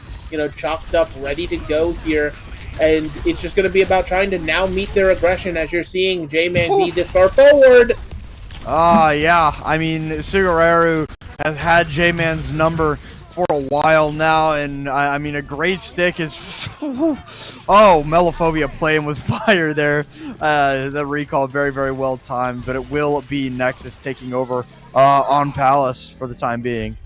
chalked up, ready to go here. And it's just going to be about trying to now meet their aggression, as you're seeing J-Man be this far forward. Yeah. I mean, Sugareru has had J-Man's number for a while now, and I mean, a great stick is Melophobia playing with fire there. The recall very, very well timed, but it will be Nexus taking over on Palace for the time being.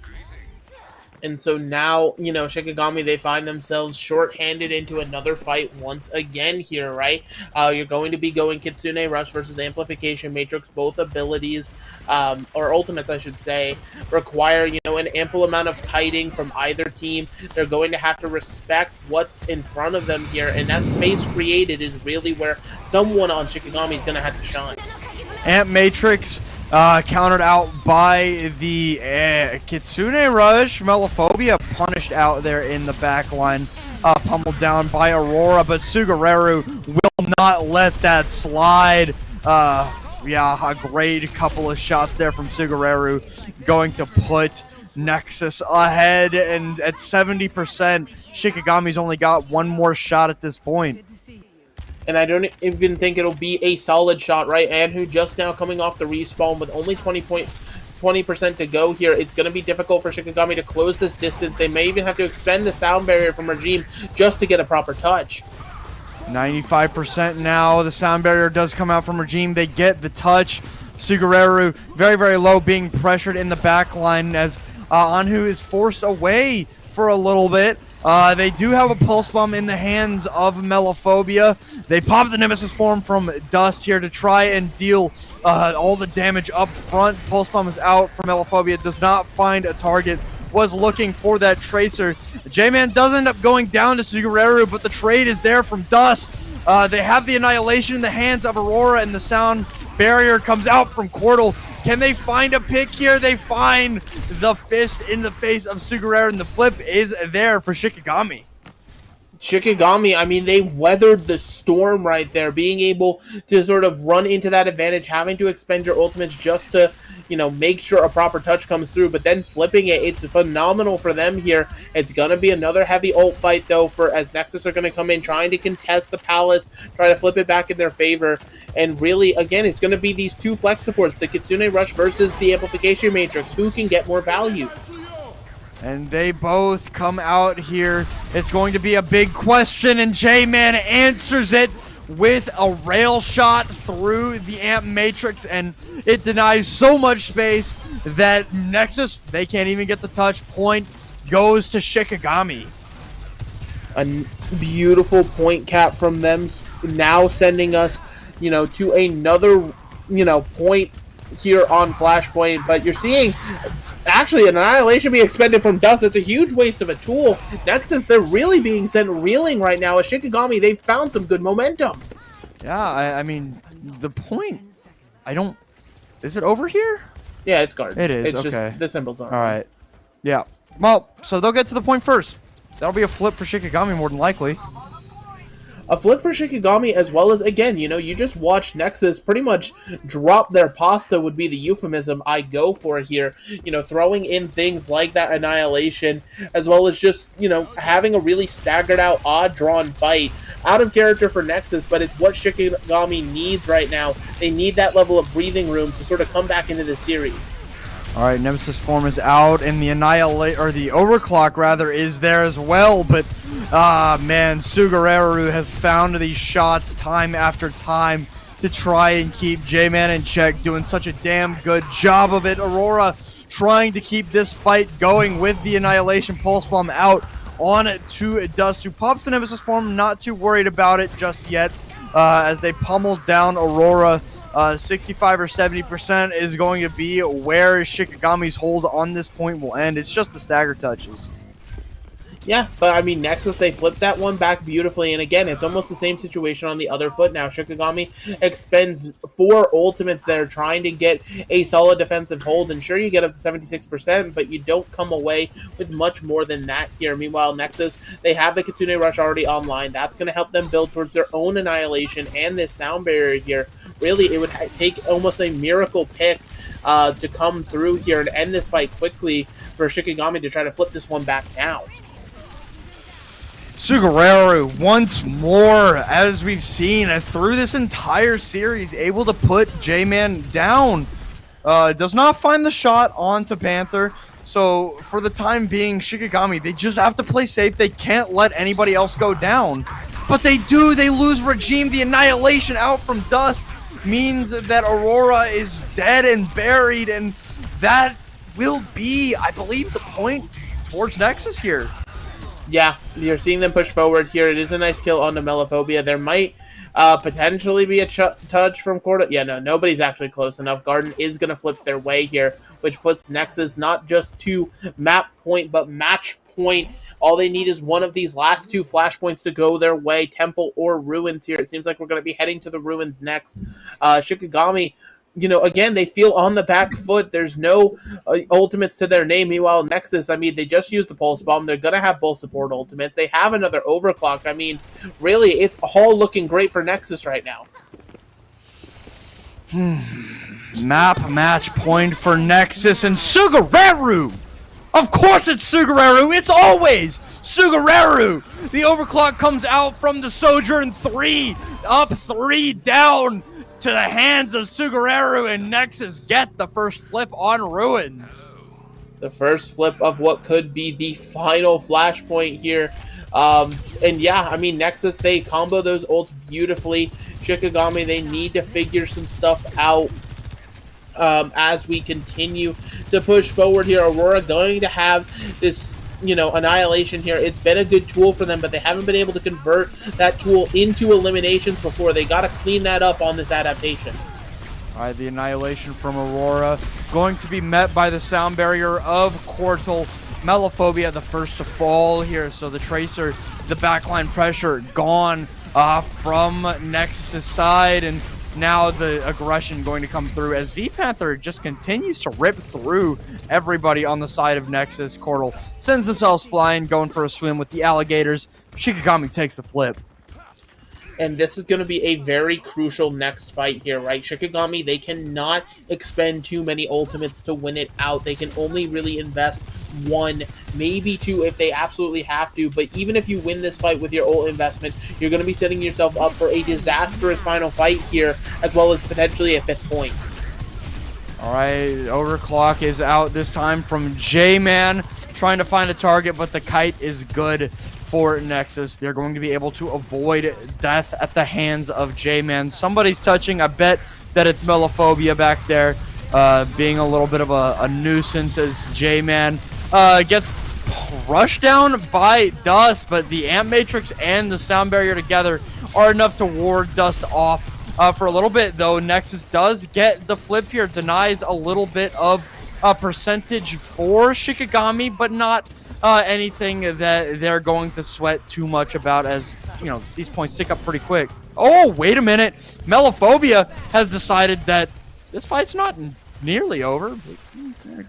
And so now, Shikigami, they find themselves short-handed into another fight once again here, right? You're going to be going Kitsune Rush versus Amplification Matrix. Both abilities, or ultimates, I should say, require, an ample amount of kiting from either team. They're going to have to respect what's in front of them here, and that space created is really where someone on Shikigami is going to have to shine. Amp Matrix countered out by the Kitsune Rush. Melophobia punished out there in the back line, pummeled down by Aurora, but Sugareru will not let that slide. A great couple of shots there from Sugareru, going to put Nexus ahead, and at 70%, Shikigami's only got one more shot at this point. And I don't even think it'll be a solid shot, right? Anhu just now coming off the respawn with only 20% to go here. It's going to be difficult for Shikigami to close this distance. They may even have to extend the sound barrier from Regime just to get a proper touch. 95% now. The sound barrier does come out from Regime. They get the touch. Sugareru very, very low, being pressured in the back line as Anhu is forced away for a little bit. They do have a pulse bomb in the hands of Melophobia. They pop the Nemesis form from Dust here to try and deal all the damage up front. Pulse bomb is out from Melophobia. Does not find a target. Was looking for that Tracer. J-Man does end up going down to Sugareru, but the trade is there from Dust. They have the Annihilation in the hands of Aurora, and the sound barrier comes out from Quirtle. Can they find a pick here? They find the fist in the face of Sugareru, and the flip is there for Shikigami. Shikigami, I mean, they weathered the storm right there, being able to sort of run into that advantage, having to expend your ultimates just to, make sure a proper touch comes through, but then flipping it, it's phenomenal for them here. It's going to be another heavy ult fight, though, as Nexus are going to come in, trying to contest the Palace, try to flip it back in their favor, and really, again, it's going to be these two flex supports, the Kitsune Rush versus the Amplification Matrix. Who can get more value? And they both come out here. It's going to be a big question, and J-Man answers it with a rail shot through the Amp Matrix, and it denies so much space that Nexus, they can't even get the touch. Point goes to Shikigami. A beautiful point cap from them, now sending us, to another, point here on Flashpoint, but you're seeing actually an Annihilation being expended from Dust. It's a huge waste of a tool. Nexus, they're really being sent reeling right now. As Shikigami, they've found some good momentum. Yeah, I mean, the point, is it over here? Yeah, it's guard. It is, It's okay. just the symbols aren't. All right. Yeah. Well, so they'll get to the point first. That'll be a flip for Shikigami more than likely. A flip for Shikigami, as well as, again, you just watched Nexus pretty much drop their pasta would be the euphemism I go for here. Throwing in things like that Annihilation, as well as just, having a really staggered out, odd-drawn fight. Out of character for Nexus, but it's what Shikigami needs right now. They need that level of breathing room to sort of come back into the series. All right, Nemesis form is out, and the the overclock rather is there as well. But man, Sugareru has found these shots time after time to try and keep J-Man in check, doing such a damn good job of it. Aurora trying to keep this fight going with the Annihilation Pulse Bomb out on to Dust, who pops the Nemesis form. Not too worried about it just yet, as they pummel down Aurora. 65 or 70% is going to be where Shikigami's hold on this point will end. It's just the stagger touches. Yeah, but I mean, Nexus, they flipped that one back beautifully, and again, it's almost the same situation on the other foot now. Shikigami expends 4 ultimates there trying to get a solid defensive hold, and sure, you get up to 76%, but you don't come away with much more than that here. Meanwhile, Nexus, they have the Kitsune Rush already online. That's going to help them build towards their own Annihilation and this sound barrier here. Really, it would take almost a miracle pick to come through here and end this fight quickly for Shikigami to try to flip this one back down. Sugareru once more, as we've seen through this entire series, able to put J-Man down. Does not find the shot onto Panther. So for the time being, Shikigami, they just have to play safe. They can't let anybody else go down. But they do. They lose Regime. The Annihilation out from Dust means that Aurora is dead and buried. And that will be, I believe, the point towards Nexus here. Yeah, you're seeing them push forward here. It is a nice kill on the Melophobia. There might potentially be a touch from Corda. Yeah, no, nobody's actually close enough. Garden is going to flip their way here, which puts Nexus not just to map point, but match point. All they need is one of these last 2 flashpoints to go their way, Temple or Ruins here. It seems like we're going to be heading to the Ruins next. Shikigami, again, they feel on the back foot. There's no ultimates to their name. Meanwhile, Nexus, I mean, they just used the Pulse Bomb. They're going to have both support ultimates. They have another Overclock. I mean, really, it's all looking great for Nexus right now. Map match point for Nexus and Sugareru! Of course it's Sugareru! It's always Sugareru! The Overclock comes out from the Sojourn 3, up 3 down to the hands of Sugareru, and Nexus get the first flip on Ruins. The first flip of what could be the final flashpoint here. And yeah, I mean, Nexus, they combo those ults beautifully. Shikigami, they need to figure some stuff out as we continue to push forward here. Aurora going to have this Annihilation here. It's been a good tool for them, but they haven't been able to convert that tool into eliminations before. They got to clean that up on this adaptation. All right, the Annihilation from Aurora going to be met by the sound barrier of Quartal. Melophobia, the first to fall here. So the Tracer, the backline pressure gone from Nexus' side, and now the aggression going to come through as Z-Panther just continues to rip through everybody on the side of Nexus. Quartal sends themselves flying, going for a swim with the alligators. Shikigami takes the flip. And this is going to be a very crucial next fight here, right? Shikigami, they cannot expend too many ultimates to win it out. They can only really invest 1, maybe 2 if they absolutely have to. But even if you win this fight with your ult investment, you're going to be setting yourself up for a disastrous final fight here, as well as potentially a 5th point. All right, Overclock is out this time from J-Man, trying to find a target, but the kite is good for Nexus. They're going to be able to avoid death at the hands of J-Man. Somebody's touching. I bet that it's Melophobia back there, being a little bit of a nuisance as J-Man gets rushed down by Dust, but the Amp Matrix and the Sound Barrier together are enough to ward Dust off for a little bit, though. Nexus does get the flip here, denies a little bit of a percentage for Shikigami, but not anything that they're going to sweat too much about, as these points tick up pretty quick. Oh, wait a minute. Melophobia has decided that this fight's not nearly over.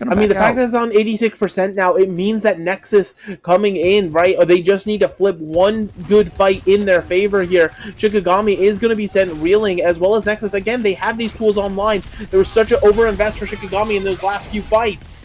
I mean, the fact that it's on 86% now, it means that Nexus coming in, right? Or they just need to flip one good fight in their favor here. Shikigami is going to be sent reeling, as well as Nexus. Again, they have these tools online. There was such an overinvest for Shikigami in those last few fights.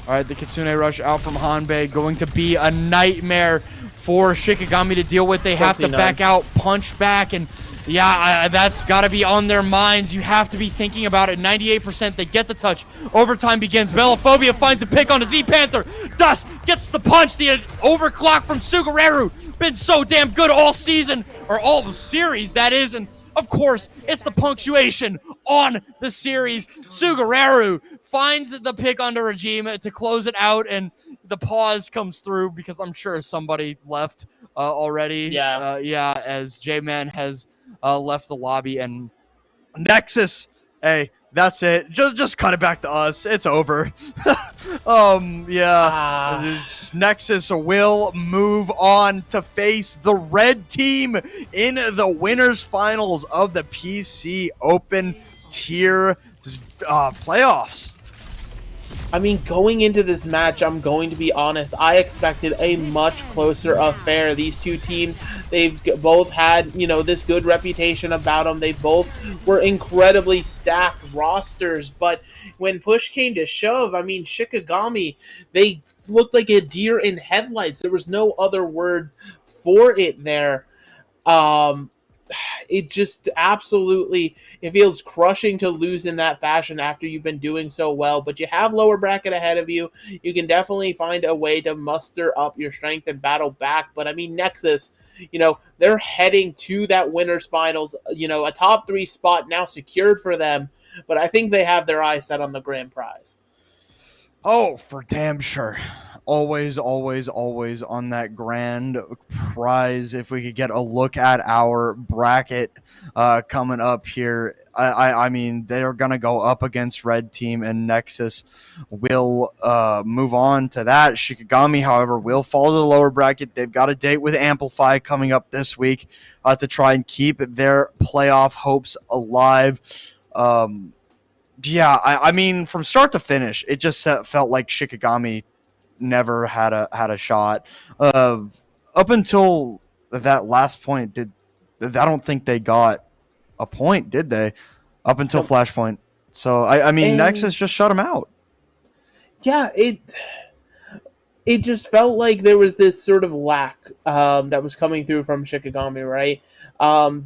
All right, the Kitsune Rush out from Hanbei, going to be a nightmare for Shikigami to deal with. They have to back out, punch back, and yeah, that's got to be on their minds. You have to be thinking about it. 98%, they get the touch. Overtime begins. Belophobia finds the pick on the Z-Panther. Dust gets the punch. The overclock from Sugareru. Been so damn good all season, or all the series, that is, and of course, it's the punctuation on the series. Sugareru finds the pick on the regime to close it out, and the pause comes through because I'm sure somebody left already. Yeah. As J-Man has left the lobby, and Nexus, hey, that's it. Just cut it back to us. It's over. Nexus will move on to face the red team in the winners finals of the PC Open tier playoffs. I mean, going into this match, I'm going to be honest, I expected a much closer affair. These two teams, they've both had, this good reputation about them. They both were incredibly stacked rosters, but when push came to shove, I mean, Shikigami, they looked like a deer in headlights. There was no other word for it there. It just absolutely, it feels crushing to lose in that fashion after you've been doing so well, but you have lower bracket ahead of you. You can definitely find a way to muster up your strength and battle back. But I mean, Nexus, they're heading to that winners finals, a top 3 spot now secured for them, but I think they have their eyes set on the grand prize. Oh, for damn sure. Always, always, always on that grand prize. If we could get a look at our bracket coming up here, I mean, they're going to go up against Red Team, and Nexus will move on to that. Shikigami, however, will fall to the lower bracket. They've got a date with Amplify coming up this week to try and keep their playoff hopes alive. I mean, from start to finish, it just felt like Shikigami never had a shot. Up until that last point, I don't think they got a point, did they? Up until Flashpoint. So I mean, Nexus just shut him out. Yeah, it just felt like there was this sort of lack that was coming through from Shikigami, right?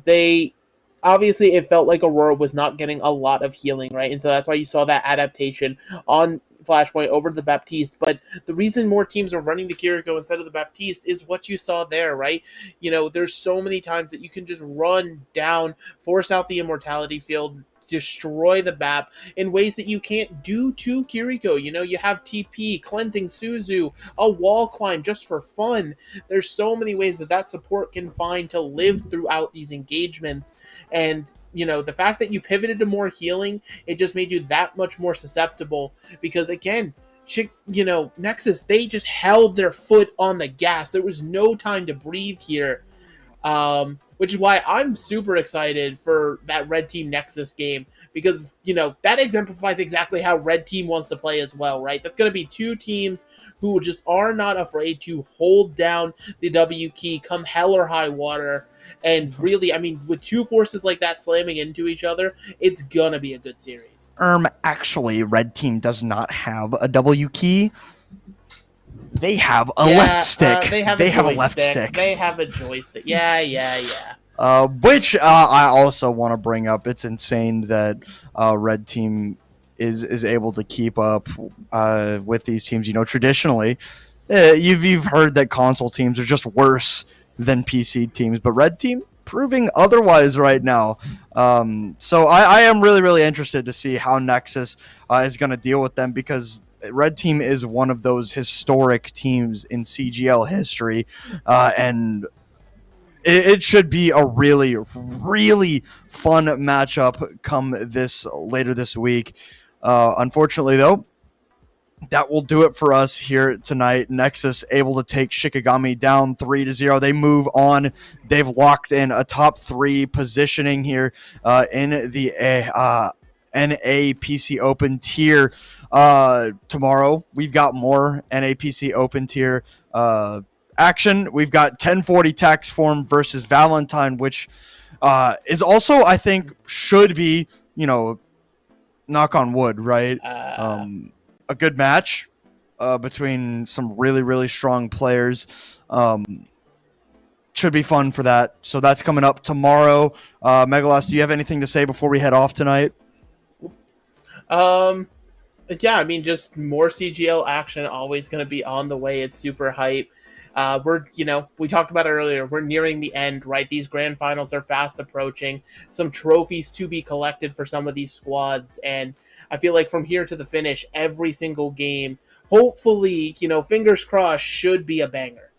They obviously, it felt like Aurora was not getting a lot of healing, right? And so that's why you saw that adaptation on Flashpoint over the Baptiste. But the reason more teams are running the Kiriko instead of the Baptiste is what you saw there, right? There's so many times that you can just run down, force out the immortality field, destroy the BAP in ways that you can't do to Kiriko. You have TP, cleansing Suzu, a wall climb just for fun. There's so many ways that support can find to live throughout these engagements. And the fact that you pivoted to more healing, it just made you that much more susceptible, because again, Nexus, they just held their foot on the gas. There was no time to breathe here. Which is why I'm super excited for that Red Team Nexus game, because, that exemplifies exactly how Red Team wants to play as well, right? That's going to be two teams who just are not afraid to hold down the W key come hell or high water. And really, I mean, with two forces like that slamming into each other, it's going to be a good series. Actually, Red Team does not have a W key. They have a left stick. They have a left stick. They have a joystick. Yeah. Which I also want to bring up. It's insane that Red Team is able to keep up with these teams. Traditionally, you've heard that console teams are just worse than PC teams, but Red Team proving otherwise right now. So I am really, really interested to see how Nexus is going to deal with them, because Red Team is one of those historic teams in CGL history, and it should be a really, really fun matchup come later this week. Unfortunately, though, that will do it for us here tonight. Nexus able to take Shikigami down 3-0. They move on. They've locked in a top 3 positioning here in the NAPC Open tier tomorrow. We've got more NAPC Open tier action. We've got 1040 tax form versus Valentine, which is also, I think, should be, knock on wood, right? A good match between some really, really strong players. Should be fun for that. So that's coming up tomorrow. Megalos, do you have anything to say before we head off tonight? Yeah, I mean, just more CGL action always going to be on the way. It's super hype. We talked about it earlier. We're nearing the end, right? These grand finals are fast approaching. Some trophies to be collected for some of these squads. And I feel like from here to the finish, every single game, hopefully, fingers crossed, should be a banger.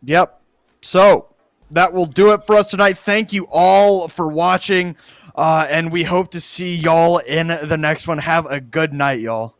Yep. So that will do it for us tonight. Thank you all for watching. And we hope to see y'all in the next one. Have a good night, y'all.